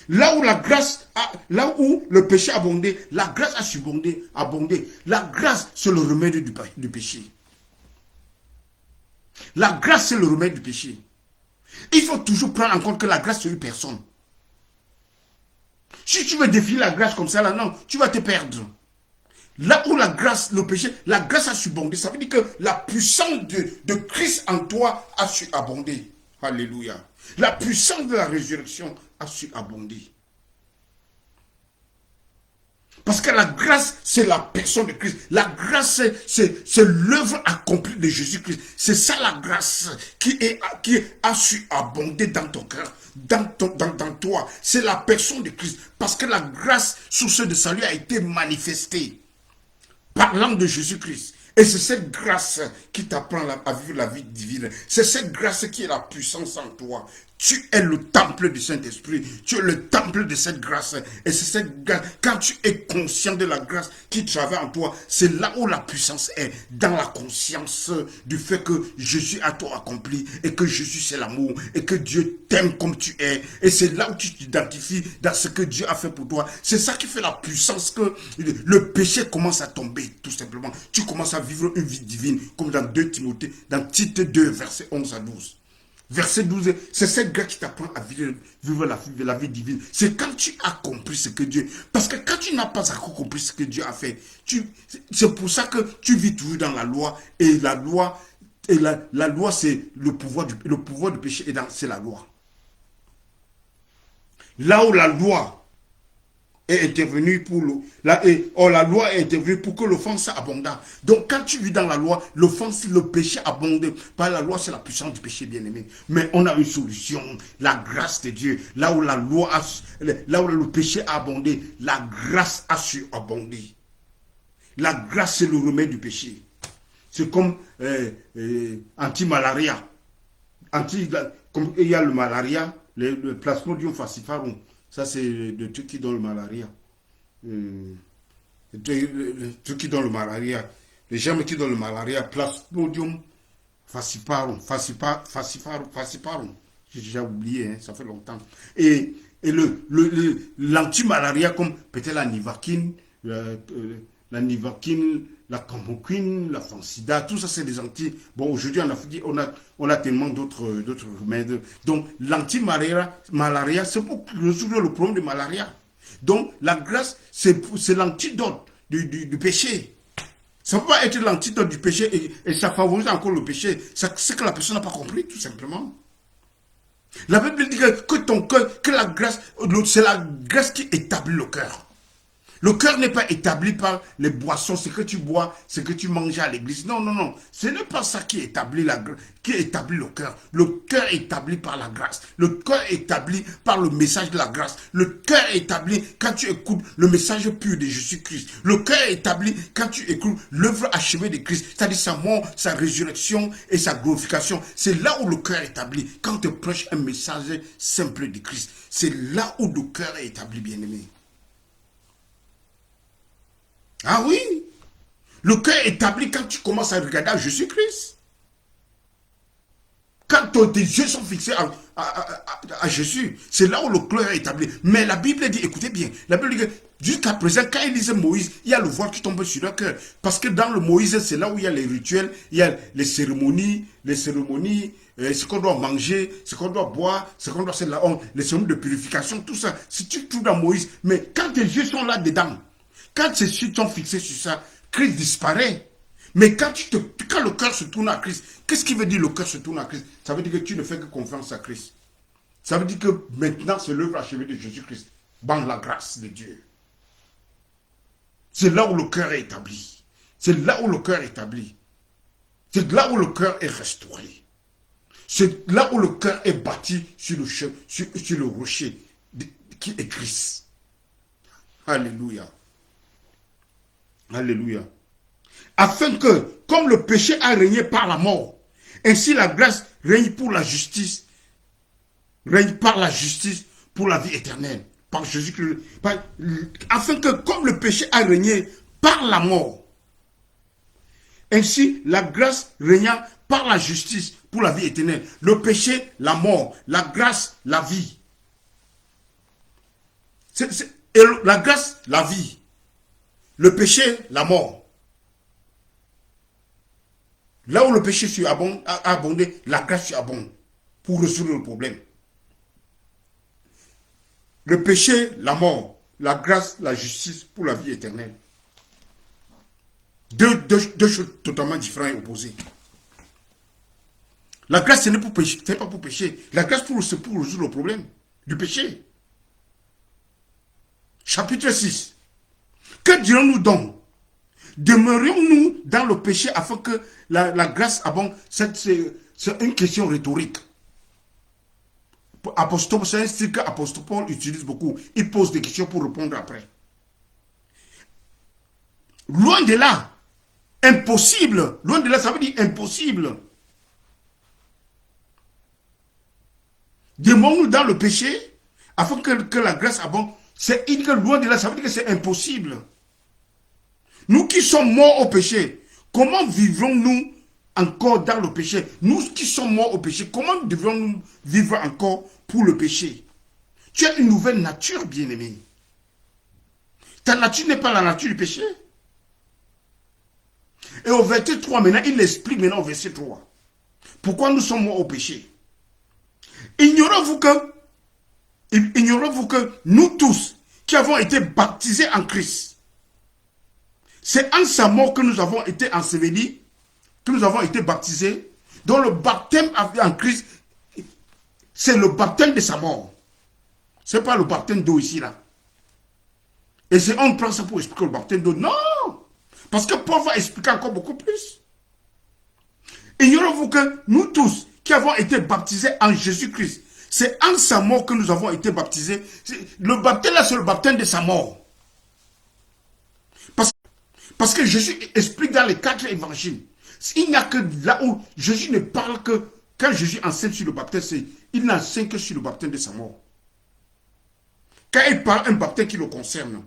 Là où là où le péché a abondé, la grâce a su abonder. La grâce, c'est le remède du péché. La grâce, c'est le remède du péché. Il faut toujours prendre en compte que la grâce, c'est une personne. Si tu veux définir la grâce comme ça, là, non, tu vas te perdre. Là où la grâce, le péché, la grâce a su abonder, ça veut dire que la puissance de Christ en toi a su abonder. Alléluia. La puissance de la résurrection a su abonder. Parce que la grâce, c'est la personne de Christ. La grâce, c'est l'œuvre accomplie de Jésus-Christ. C'est ça la grâce qui a su abonder dans ton cœur, dans toi. C'est la personne de Christ. Parce que la grâce, source de salut, a été manifestée parlant de Jésus-Christ. Et c'est cette grâce qui t'apprend à vivre la vie divine. C'est cette grâce qui est la puissance en toi. Tu es le temple du Saint-Esprit. Tu es le temple de cette grâce. Et c'est cette grâce. Quand tu es conscient de la grâce qui travaille en toi, c'est là où la puissance est. Dans la conscience du fait que Jésus a tout accompli. Et que Jésus c'est l'amour. Et que Dieu t'aime comme tu es. Et c'est là où tu t'identifies dans ce que Dieu a fait pour toi. C'est ça qui fait la puissance que le péché commence à tomber, tout simplement. Tu commences à vivre une vie divine. Comme dans 2 Timothée, dans Tite 2, versets 11 à 12. Verset 12, c'est cette grâce qui t'apprend à vivre la vie divine. C'est quand tu as compris ce que Dieu... Parce que quand tu n'as pas encore compris ce que Dieu a fait, c'est pour ça que tu vis toujours dans la loi. Et la loi, c'est le pouvoir du péché. Et c'est la loi. Là où la loi est intervenue la loi est intervenue pour que l'offense abondât. Donc quand tu vis dans la loi, l'offense, le péché abonde. Par la loi, c'est la puissance du péché, bien-aimé. Mais on a une solution, la grâce de Dieu. Là où là où le péché a abondé, la grâce a su abonder. La grâce, c'est le remède du péché. C'est comme anti-malaria. Comme il y a le malaria, le Plasmodium falciparum. Ça, c'est le truc qui donne le malaria. Le truc qui donne le malaria. Les germes qui donnent le malaria. Plasmodium falciparum. Falciparum. J'ai déjà oublié, hein, ça fait longtemps. Et l'anti-malaria, comme peut-être la nivaquine, la camboquine, la fancida, tout ça c'est des anti. Bon, aujourd'hui en Afrique, on a tellement d'autres remèdes. Donc, l'anti-malaria, c'est pour résoudre le problème de malaria. Donc, la grâce, c'est l'antidote du péché. Ça ne peut pas être l'antidote du péché et ça favorise encore le péché. C'est que la personne n'a pas compris, tout simplement. La Bible dit que ton cœur, que la grâce, c'est la grâce qui établit le cœur. Le cœur n'est pas établi par les boissons, ce que tu bois, ce que tu manges à l'église. Non, non, non. Ce n'est pas ça qui établit, qui établit le cœur. Le cœur est établi par la grâce. Le cœur est établi par le message de la grâce. Le cœur est établi quand tu écoutes le message pur de Jésus-Christ. Le cœur est établi quand tu écoutes l'œuvre achevée de Christ, c'est-à-dire sa mort, sa résurrection et sa glorification. C'est là où le cœur est établi. Quand tu prêches un message simple de Christ, c'est là où le cœur est établi, bien-aimé. Ah oui, le cœur est établi quand tu commences à regarder à Jésus-Christ. Quand tes yeux sont fixés à Jésus, c'est là où le cœur est établi. Mais la Bible dit, écoutez bien, la Bible dit que jusqu'à présent, quand ils lisent Moïse, il y a le voile qui tombe sur leur cœur. Parce que dans le Moïse, c'est là où il y a les rituels, il y a les cérémonies, ce qu'on doit manger, ce qu'on doit boire, ce qu'on doit faire la honte, les cérémonies de purification, tout ça. Si tu trouves dans Moïse, mais quand tes yeux sont là-dedans, quand tes yeux sont fixés sur ça, Christ disparaît. Mais quand le cœur se tourne à Christ, qu'est-ce qui veut dire le cœur se tourne à Christ? Ça veut dire que tu ne fais que confiance à Christ. Ça veut dire que maintenant c'est l'œuvre achevée de Jésus-Christ, dans la grâce de Dieu. C'est là où le cœur est établi. C'est là où le cœur est établi. C'est là où le cœur est restauré. C'est là où le cœur est bâti sur le rocher qui est Christ. Alléluia. Alléluia. Afin que, comme le péché a régné par la mort, ainsi la grâce règne pour la justice, règne par la justice pour la vie éternelle. Par Jésus-Christ. Afin que, comme le péché a régné par la mort, ainsi la grâce régnant par la justice pour la vie éternelle. Le péché, la mort. La grâce, la vie. Et la grâce, la vie. Le péché, la mort. Là où le péché a abondé, la grâce abonde pour résoudre le problème. Le péché, la mort. La grâce, la justice pour la vie éternelle. Deux choses totalement différentes et opposées. La grâce, ce n'est pas pour pécher. La grâce, c'est pour résoudre le problème du péché. Chapitre 6. Que dirons-nous donc? Demeurions-nous dans le péché afin que la grâce abonde? C'est une question rhétorique. C'est un style qu'Apostole Paul utilise beaucoup. Il pose des questions pour répondre après. Loin de là. Impossible. Loin de là, ça veut dire impossible. Demeurons-nous dans le péché afin que la grâce abonde. C'est loin de là, ça veut dire que c'est impossible. Nous qui sommes morts au péché, comment vivrons-nous encore dans le péché? Nous qui sommes morts au péché, comment devons-nous vivre encore pour le péché? Tu as une nouvelle nature, bien-aimé. Ta nature n'est pas la nature du péché. Et au verset 3, maintenant, il explique maintenant au verset 3. Pourquoi nous sommes morts au péché? Ignorez-vous que nous tous qui avons été baptisés en Christ, c'est en sa mort que nous avons été ensevelis, que nous avons été baptisés, dont le baptême en Christ, c'est le baptême de sa mort. Ce n'est pas le baptême d'eau ici, là. Et on prend ça pour expliquer le baptême d'eau. Non! Parce que Paul va expliquer encore beaucoup plus. Ignorez-vous que nous tous qui avons été baptisés en Jésus-Christ, c'est en sa mort que nous avons été baptisés. Le baptême là, c'est le baptême de sa mort. Parce que Jésus explique dans les 4 évangiles. Il n'y a que là où Jésus ne parle que, quand Jésus enseigne sur le baptême, il n'enseigne que sur le baptême de sa mort. Quand il parle un baptême qui le concerne,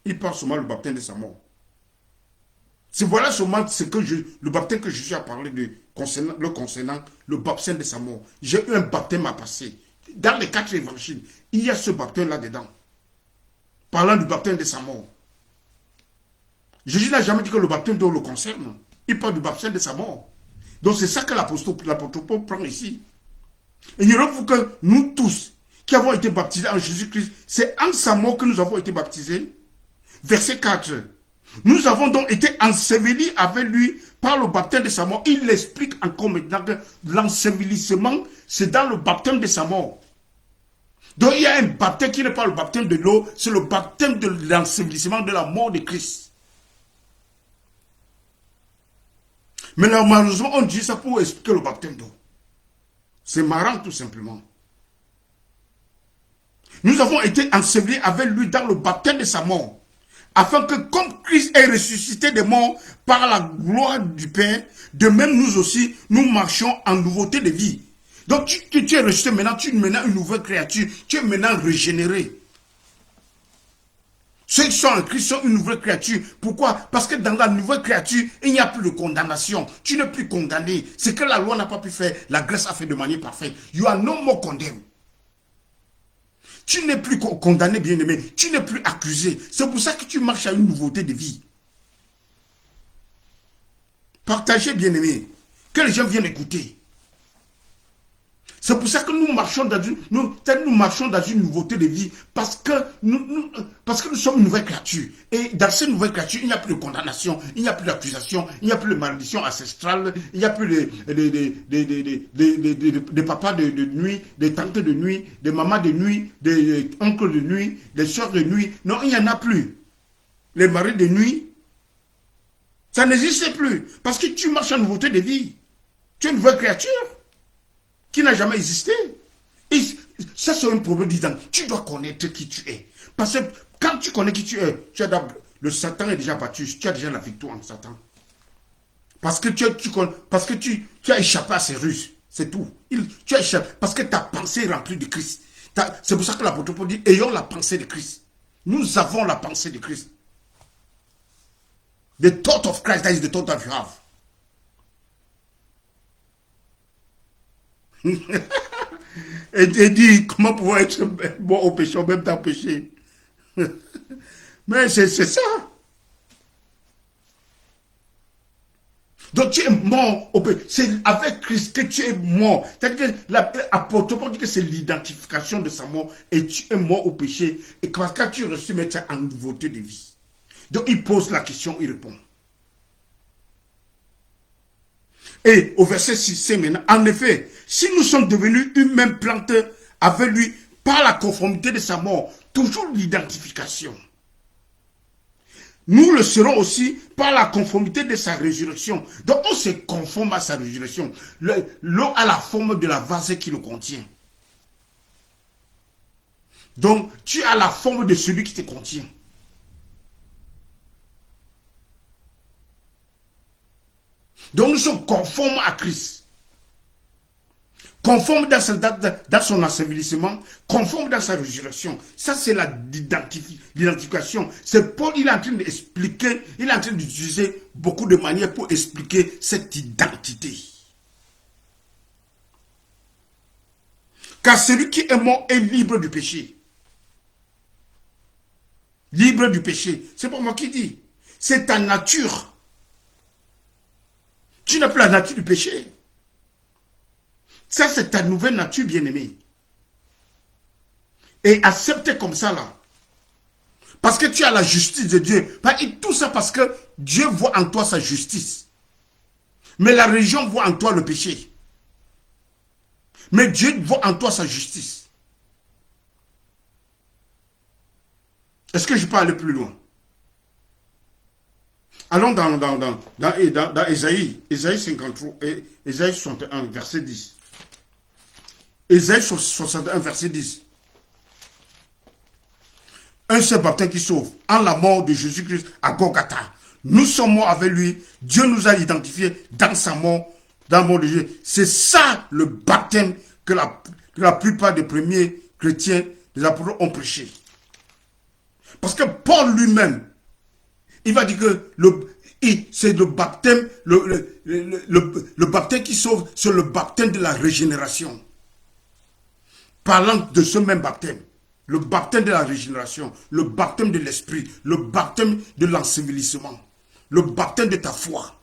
il parle seulement le baptême de sa mort. C'est voilà seulement le baptême que Jésus a parlé de concernant le baptême de sa mort. J'ai eu un baptême à passer. Dans les 4 évangiles, il y a ce baptême là-dedans. Parlant du baptême de sa mort. Jésus n'a jamais dit que le baptême d'eau le concerne. Il parle du baptême de sa mort. Donc c'est ça que l'apôtre Paul prend ici. Ignorez-vous que nous tous qui avons été baptisés en Jésus-Christ, c'est en sa mort que nous avons été baptisés. Verset 4. Nous avons donc été ensevelis avec lui par le baptême de sa mort. Il explique encore maintenant que l'ensevelissement, c'est dans le baptême de sa mort. Donc il y a un baptême qui n'est pas le baptême de l'eau, c'est le baptême de l'ensevelissement de la mort de Christ. Mais là, malheureusement, on dit ça pour expliquer le baptême d'eau. C'est marrant tout simplement. Nous avons été ensevelis avec lui dans le baptême de sa mort. Afin que comme Christ est ressuscité des morts par la gloire du Père, de même nous aussi, nous marchons en nouveauté de vie. Donc tu es ressuscité maintenant, tu es maintenant une nouvelle créature, tu es maintenant régénéré. Ceux qui sont en Christ sont une nouvelle créature. Pourquoi? Parce que dans la nouvelle créature, il n'y a plus de condamnation. Tu n'es plus condamné. Ce que la loi n'a pas pu faire, la grâce a fait de manière parfaite. You are no more condemned. Tu n'es plus condamné, bien-aimé. Tu n'es plus accusé. C'est pour ça que tu marches à une nouveauté de vie. Partagez, bien-aimé. Que les gens viennent écouter. C'est pour ça que nous marchons dans une nouveauté de vie. Parce que nous sommes une nouvelle créature. Et dans cette nouvelle créature, il n'y a plus de condamnation, il n'y a plus d'accusation, il n'y a plus de malédiction ancestrale, il n'y a plus de papas de nuit, des tantes de nuit, des mamans de nuit, des oncles de nuit, des soeurs de nuit. Non, il n'y en a plus. Les maris de nuit, ça n'existe plus. Parce que tu marches en nouveauté de vie. Tu es une nouvelle créature qui n'a jamais existé. Et ça, c'est un problème d'identité. Tu dois connaître qui tu es. Parce que quand tu connais qui tu es, le Satan est déjà battu. Tu as déjà la victoire en Satan. Parce que tu as échappé à ses ruses. C'est tout. Tu as échappé. Parce que ta pensée est remplie de Christ. C'est pour ça que l'apôtre Paul dit, ayons la pensée de Christ. Nous avons la pensée de Christ. The thought of Christ, that is the thought that you have. Et dit, comment pouvoir être bon au péché, en même temps péché. Mais c'est ça. Donc tu es mort au péché. C'est avec Christ que tu es mort. C'est-à-dire que l'apôtre Paul dit que c'est l'identification de sa mort. Et tu es mort au péché. Et quand tu reçois mettre en nouveauté de vie. Donc il pose la question, il répond. Et au verset 6, c'est maintenant, en effet, si nous sommes devenus une même plante avec lui par la conformité de sa mort, toujours l'identification. Nous le serons aussi par la conformité de sa résurrection. Donc on se conforme à sa résurrection. L'eau a la forme de la vase qui le contient. Donc tu as la forme de celui qui te contient. Donc nous sommes conformes à Christ. Conformes dans son ensevelissement, conformes dans sa résurrection. Ça c'est l'identification. C'est Paul, il est en train d'expliquer, il est en train d'utiliser beaucoup de manières pour expliquer cette identité. Car celui qui est mort est libre du péché. Libre du péché. C'est pas moi qui dis. C'est ta nature. Tu n'as plus la nature du péché. Ça, c'est ta nouvelle nature, bien-aimée. Et accepte comme ça, là. Parce que tu as la justice de Dieu. Et tout ça parce que Dieu voit en toi sa justice. Mais la religion voit en toi le péché. Mais Dieu voit en toi sa justice. Est-ce que je peux aller plus loin? Allons dans Ésaïe 53, Ésaïe 61, verset 10. Ésaïe 61, verset 10. Un seul baptême qui sauve, en la mort de Jésus-Christ à Golgotha. Nous sommes morts avec lui. Dieu nous a identifiés dans sa mort, dans la mort de Jésus. C'est ça le baptême que la plupart des premiers chrétiens, des apôtres ont prêché. Parce que Paul lui-même, il va dire que c'est le baptême, le baptême qui sauve, c'est le baptême de la régénération. Parlant de ce même baptême, le baptême de la régénération, le baptême de l'esprit, le baptême de l'ensevelissement, le baptême de ta foi.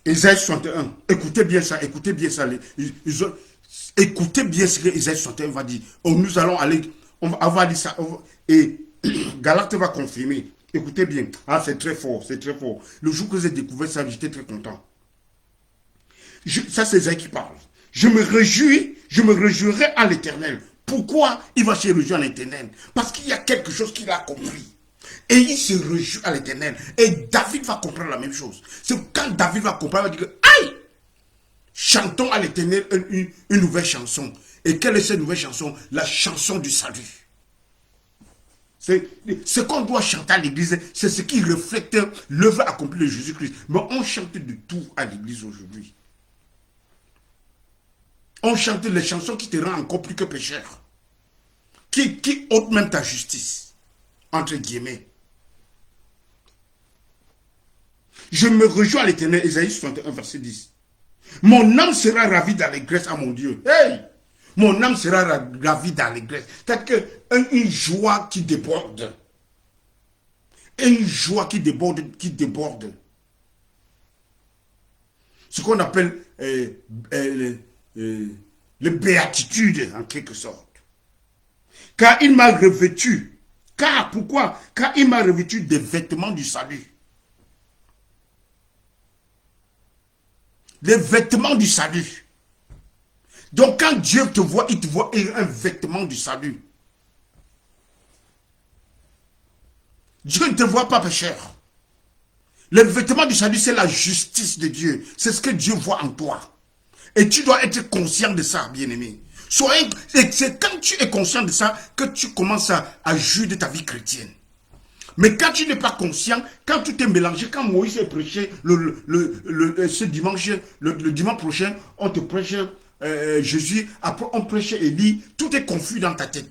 Ésaïe 61, écoutez bien ça, écoutez bien ça. Écoutez bien ce que Ésaïe 61 va dire. Nous allons aller, on va dire ça, et Galate va confirmer. Écoutez bien, c'est très fort, c'est très fort. Le jour que j'ai découvert ça, j'étais très content. Ça, c'est Ésaïe qui parle. Je me réjouirai à l'Éternel. Pourquoi il va se réjouir à l'Éternel? Parce qu'il y a quelque chose qu'il a compris. Et il se réjouit à l'Éternel. Et David va comprendre la même chose. C'est quand David va comprendre, il va dire, aïe, chantons à l'Éternel une nouvelle chanson. Et quelle est cette nouvelle chanson? La chanson du salut. Ce qu'on doit chanter à l'église, c'est ce qui reflète l'œuvre accomplie de Jésus-Christ. Mais on chante de tout à l'église aujourd'hui. On chante les chansons qui te rendent encore plus que pécheur. Qui ôtent même ta justice. Entre guillemets. Je me réjouis à l'Éternel, Ésaïe 61, verset 10. Mon âme sera ravie d'allégresse à mon Dieu. Hey! Mon âme sera ravie d'allégresse. C'est-à-dire une joie qui déborde. Une joie qui déborde, Ce qu'on appelle les béatitudes, en quelque sorte. Car il m'a revêtu. Pourquoi? Car il m'a revêtu des vêtements du salut. Les vêtements du salut. Donc quand Dieu te voit, il te voit un vêtement du salut. Dieu ne te voit pas pécheur. Le vêtement du salut, c'est la justice de Dieu. C'est ce que Dieu voit en toi. Et tu dois être conscient de ça, bien-aimé. C'est quand tu es conscient de ça que tu commences à jouir de ta vie chrétienne. Mais quand tu n'es pas conscient, quand tu t'es mélangé, quand Moïse est prêché ce dimanche, le dimanche prochain, on te prêche Jésus, après on prêche Élie, tout est confus dans ta tête.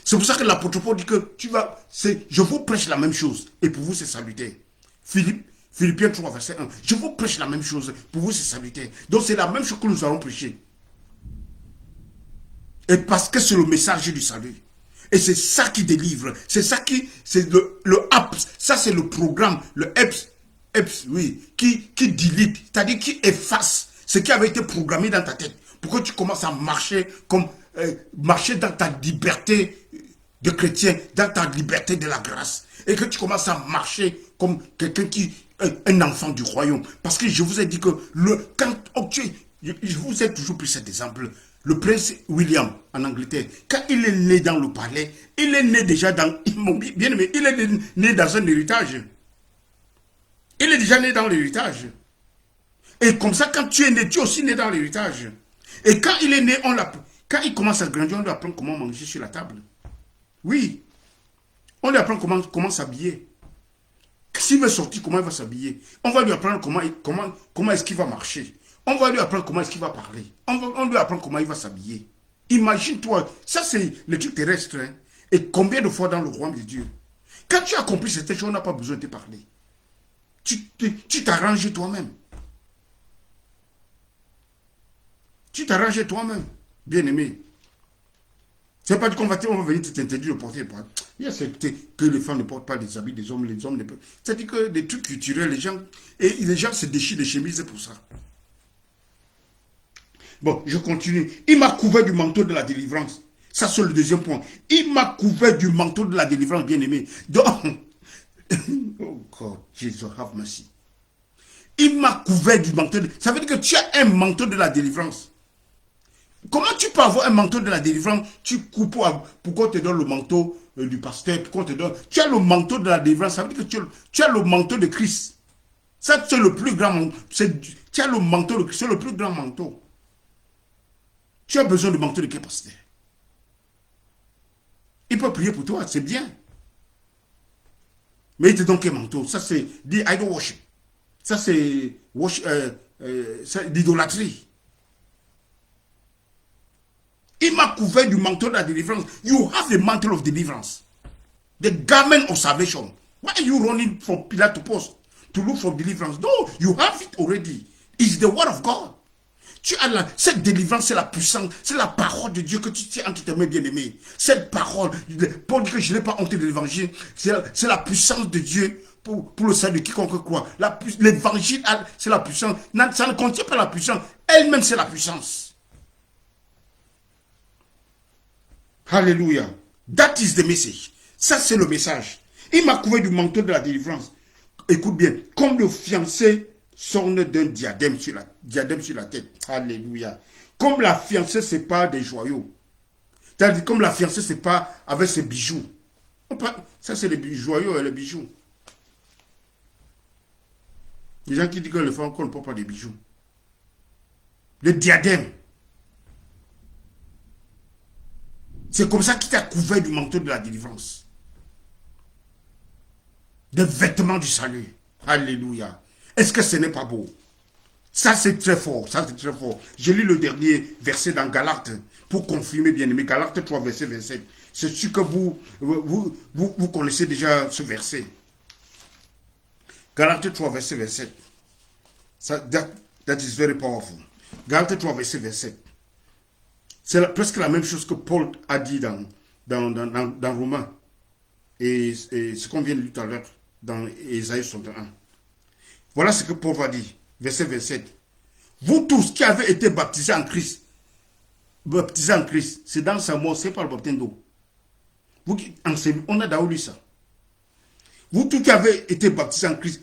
C'est pour ça que l'apôtre Paul dit que je vous prêche la même chose, et pour vous c'est salutaire. Philippiens 3, verset 1. Je vous prêche la même chose, pour vous c'est salutaire. Donc c'est la même chose que nous allons prêcher. Et parce que c'est le message du salut. Et c'est ça qui délivre. C'est ça c'est le APS. Ça c'est le programme, le EPS, oui, qui delete, c'est-à-dire qui efface ce qui avait été programmé dans ta tête. Pour que tu commences à marcher marcher dans ta liberté de chrétien, dans ta liberté de la grâce. Et que tu commences à marcher comme quelqu'un qui est un enfant du royaume. Parce que je vous ai dit que je vous ai toujours pris cet exemple. Le prince William en Angleterre, quand il est né dans le palais, il est né déjà dans, bien aimé, il est né dans un héritage. Il est déjà né dans l'héritage. Et comme ça, quand tu es né, tu es aussi né dans l'héritage. Et quand il est né, quand il commence à grandir, on lui apprend comment manger sur la table. Oui. On lui apprend comment s'habiller. S'il veut sortir, comment il va s'habiller. On va lui apprendre comment est-ce qu'il va marcher. On va lui apprendre comment est-ce qu'il va parler. On lui apprend comment il va s'habiller. Imagine-toi, ça c'est le truc terrestre. Hein? Et combien de fois dans le royaume de Dieu. Quand tu as compris cette chose, on n'a pas besoin de te parler. Tu t'arranges toi-même. Tu t'arranges toi-même, bien-aimé. C'est pas qu'on va venir t'interdire de porter. Il y a accepté que les femmes ne portent pas les habits des hommes, les hommes ne peuvent. C'est-à-dire que des trucs culturels, les gens se déchirent les chemises pour ça. Bon, je continue. Il m'a couvert du manteau de la délivrance. Ça, c'est le deuxième point. Il m'a couvert du manteau de la délivrance, bien-aimé. Donc, oh God, Jesus have mercy. Il m'a couvert du manteau. Ça veut dire que tu as un manteau de la délivrance. Comment tu peux avoir un manteau de la délivrance? Tu coupes pourquoi on te donne le manteau du pasteur? Pourquoi on te donne? Tu as le manteau de la délivrance. Ça veut dire que tu as le manteau de Christ. Ça, c'est le plus grand manteau. Tu as le manteau de Christ. C'est le plus grand manteau. Tu as besoin de manteau de quel pasteur? Il peut prier pour toi, c'est bien. Mais il te donne quel manteau? Ça, c'est idol worship. Ça, c'est l'idolâtrie. Il m'a couvert du manteau de la délivrance. You have the mantle of deliverance. The garment of salvation. Why are you running from pillar to post to look for deliverance? No, you have it already. It's the word of God. Cette délivrance, c'est la puissance, c'est la parole de Dieu que tu tiens entre tes mains, bien-aimé. Cette parole, pour dire que je n'ai pas honte de l'évangile, c'est la puissance de Dieu pour le salut de quiconque croit. L'évangile, c'est la puissance. Ça ne contient pas la puissance. Elle-même, c'est la puissance. Alléluia. That is the message. Ça, c'est le message. Il m'a couvert du manteau de la délivrance. Écoute bien. Comme le fiancé s'orne d'un diadème sur la tête. Alléluia. Comme la fiancée, c'est pas des joyaux. C'est-à-dire, comme la fiancée, c'est pas avec ses bijoux. Ça, c'est les joyaux et les bijoux. Les gens qui disent que les femmes ne portent pas des bijoux. Le diadème. C'est comme ça qu'il t'a couvert du manteau de la délivrance. Des vêtements du salut. Alléluia. Est-ce que ce n'est pas beau? Ça, c'est très fort. Ça, c'est très fort. Je lis le dernier verset dans Galates pour confirmer, bien aimé. Galates 3, verset 27. C'est sûr que vous connaissez déjà ce verset. Galates 3, verset 27. That is very powerful. Galates 3, verset 27. C'est presque la même chose que Paul a dit dans Romains. Et ce qu'on vient de lire tout à l'heure dans Ésaïe 61. Voilà ce que Paul va dire. Verset 27. Vous tous qui avez été baptisés en Christ, c'est dans sa mort, c'est par le baptême d'eau. On a d'abord lu ça. Vous tous qui avez été baptisés en Christ,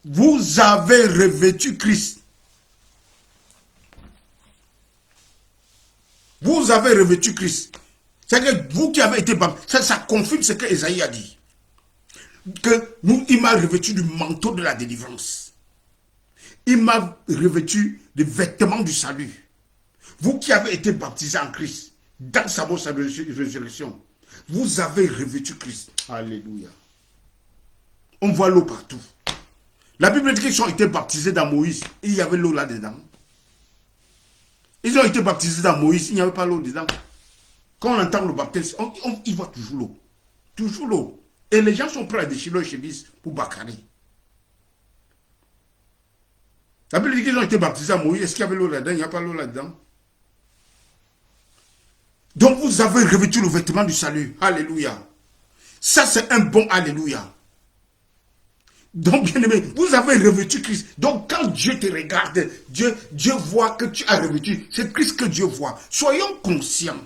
vous avez revêtu Christ. Vous avez revêtu Christ. C'est-à-dire que vous qui avez été baptisés, ça confirme ce que Esaïe a dit. Il m'a revêtu du manteau de la délivrance. Il m'a revêtu des vêtements du salut. Vous qui avez été baptisés en Christ, dans sa mort, sa résurrection, vous avez revêtu Christ. Alléluia. On voit l'eau partout. La Bible dit qu'ils ont été baptisés dans Moïse. Et il y avait l'eau là-dedans. Ils ont été baptisés dans Moïse. Il n'y avait pas l'eau dedans. Quand on entend le baptême, il voit toujours l'eau. Toujours l'eau. Et les gens sont prêts à déchirer leurs chemises pour Bakari. La Bible dit qu'ils ont été baptisés à Moïse. Est-ce qu'il y avait l'eau là-dedans? Il n'y a pas l'eau là-dedans. Donc vous avez revêtu le vêtement du salut. Alléluia. Ça c'est un bon alléluia. Donc bien aimé, vous avez revêtu Christ. Donc quand Dieu te regarde, Dieu voit que tu as revêtu. C'est Christ que Dieu voit. Soyons conscients.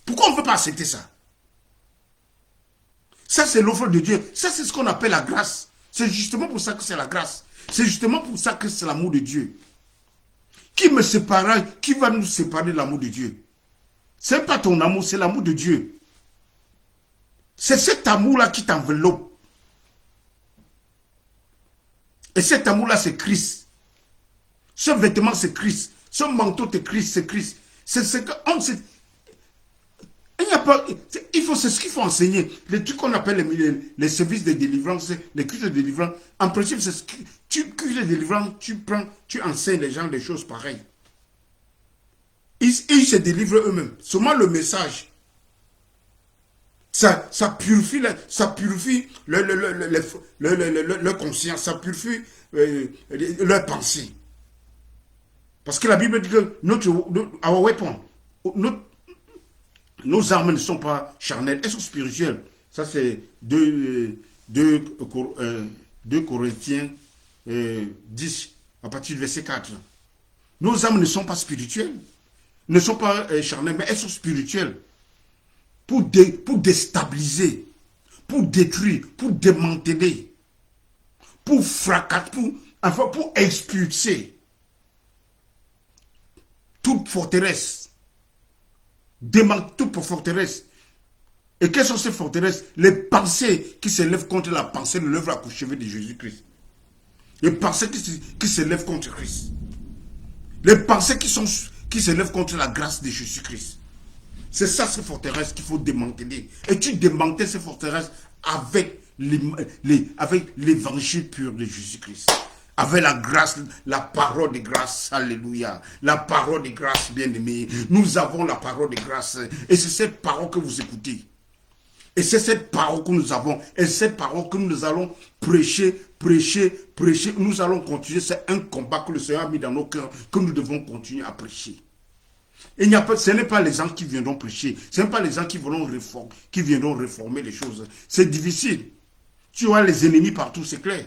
Pourquoi on ne peut pas accepter ça? Ça c'est l'offre de Dieu. Ça c'est ce qu'on appelle la grâce. C'est justement pour ça que c'est la grâce. C'est justement pour ça que c'est l'amour de Dieu. Qui me séparera, qui va nous séparer de l'amour de Dieu? Ce n'est pas ton amour, c'est l'amour de Dieu. C'est cet amour-là qui t'enveloppe. Et cet amour-là, c'est Christ. Ce vêtement, c'est Christ. Ce manteau, c'est Christ, c'est Christ. C'est ce qu'on sait. C'est ce qu'il faut enseigner. Les trucs qu'on appelle les services de délivrance, les cultes de délivrance. En principe, c'est ce que cultes de délivrance, tu enseignes les gens des choses pareilles. Ils se délivrent eux-mêmes. Seulement le message. Ça purifie leur conscience, ça purifie leur pensée. Parce que la Bible dit que our weapon, nos armes ne sont pas charnelles, elles sont spirituelles. Ça c'est 2 Corinthiens 10, à partir du verset 4. Nos armes ne sont pas spirituelles, ne sont pas charnelles, mais elles sont spirituelles. Pour déstabiliser, pour détruire, pour démanteler, pour fracasser, pour expulser toute forteresse. Démanteler toute forteresse. Et quelles sont ces forteresses? Les pensées qui s'élèvent contre la pensée de l'œuvre achevée de Jésus-Christ. Les pensées qui s'élèvent contre Christ. Les pensées qui s'élèvent contre la grâce de Jésus-Christ. C'est ça, ces forteresses qu'il faut démanteler. Et tu démantèles ces forteresses avec l'évangile pur de Jésus-Christ. Avec la grâce, la parole de grâce. Alléluia. La parole de grâce, bien-aimés. Nous avons la parole de grâce. Et c'est cette parole que vous écoutez. Et c'est cette parole que nous avons. Et cette parole que nous allons prêcher. Nous allons continuer. C'est un combat que le Seigneur a mis dans nos cœurs, que nous devons continuer à prêcher. Ce n'est pas les gens qui viendront prêcher. Ce n'est pas les gens qui viendront réformer les choses. C'est difficile. Tu vois les ennemis partout, c'est clair.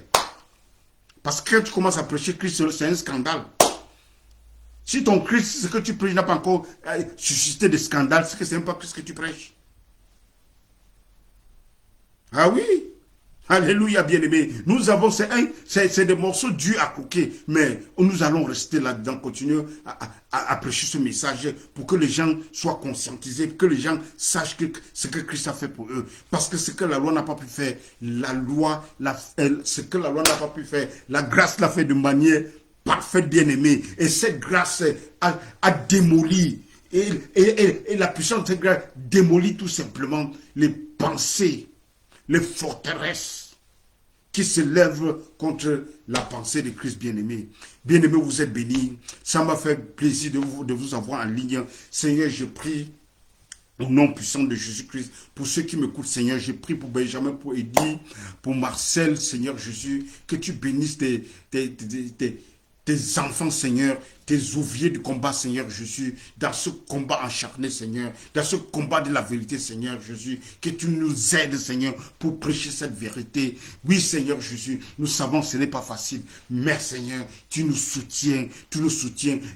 Parce que quand tu commences à prêcher Christ, c'est un scandale. Si ton Christ, ce que tu prêches n'a pas encore suscité de scandale, c'est que ce n'est pas Christ que tu prêches. Ah oui. Alléluia, bien-aimé. Nous avons, c'est des morceaux durs à croquer, mais nous allons rester là-dedans, continuer à prêcher ce message pour que les gens soient conscientisés, que les gens sachent ce que Christ a fait pour eux. Parce que ce que la loi n'a pas pu faire, ce que la loi n'a pas pu faire, la grâce l'a fait de manière parfaite, bien-aimé. Et cette grâce a démoli, et la puissance de cette grâce démolit tout simplement les pensées, les forteresses qui se lèvent contre la pensée de Christ bien-aimé. Bien-aimé, vous êtes bénis. Ça m'a fait plaisir de vous avoir en ligne. Seigneur, je prie au nom puissant de Jésus-Christ. Pour ceux qui m'écoutent, Seigneur, je prie pour Benjamin, pour Eddie, pour Marcel, Seigneur Jésus, que tu bénisses tes enfants, Seigneur, tes ouvriers du combat, Seigneur Jésus, dans ce combat acharné, Seigneur, dans ce combat de la vérité, Seigneur Jésus, que tu nous aides, Seigneur, pour prêcher cette vérité. Oui, Seigneur Jésus, nous savons que ce n'est pas facile, mais Seigneur, tu nous soutiens,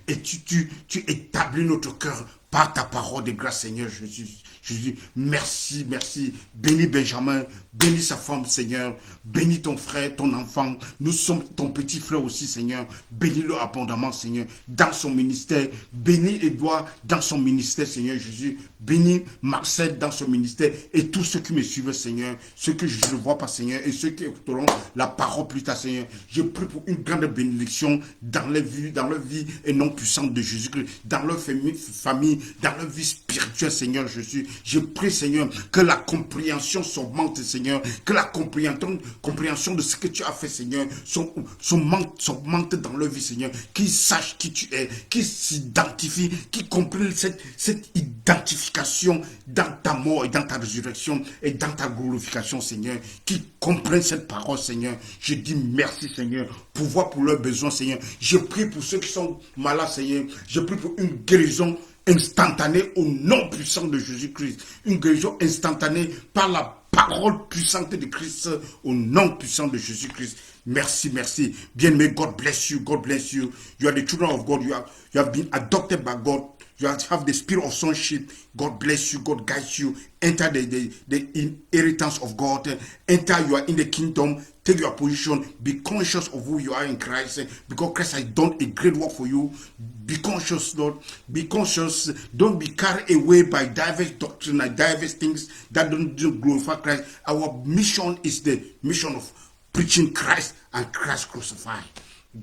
et tu établis notre cœur par ta parole de grâce, Seigneur Jésus. Jésus, merci, merci. Bénis Benjamin, bénis sa femme, Seigneur. Bénis ton frère, ton enfant. Nous sommes ton petit frère aussi, Seigneur. Bénis-le abondamment, Seigneur, dans son ministère. Bénis Edouard dans son ministère, Seigneur Jésus. Bénis Marcel dans son ministère et tous ceux qui me suivent, Seigneur. Ceux que je ne vois pas, Seigneur, et ceux qui écouteront la parole plus tard, Seigneur. Je prie pour une grande bénédiction dans leur vie et non puissante de Jésus-Christ, dans leur famille, dans leur vie spirituelle, Seigneur Jésus. Je prie, Seigneur, que la compréhension s'augmente, Seigneur, que la compréhension de ce que tu as fait, Seigneur, s'augmente dans leur vie, Seigneur, qu'ils sachent qui tu es, qu'ils s'identifient, qu'ils comprennent cette identification dans ta mort et dans ta résurrection et dans ta glorification, Seigneur, qu'ils comprennent cette parole, Seigneur. Je dis merci, Seigneur, pouvoir pour leurs besoins, Seigneur. Je prie pour ceux qui sont malades, Seigneur. Je prie pour une guérison instantanée au nom puissant de Jésus-Christ. Une guérison instantanée par la parole puissante de Christ au nom puissant de Jésus-Christ. Merci, merci. Bien-aimé, God bless you. God bless you. You are the children of God. You have been adopted by God. You have the spirit of sonship. God bless you. God guides you. Enter the inheritance of God. Enter, you are in the kingdom. Take your position. Be conscious of who you are in Christ. Because Christ has done a great work for you. Be conscious, Lord. Be conscious. Don't be carried away by diverse doctrine and diverse things that don't glorify Christ. Our mission is the mission of preaching Christ and Christ crucified.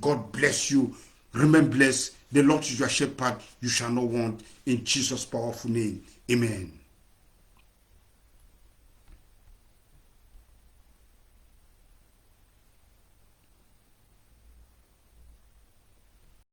God bless you. Remain blessed. The Lord is your shepherd. You shall not want. In Jesus' powerful name. Amen.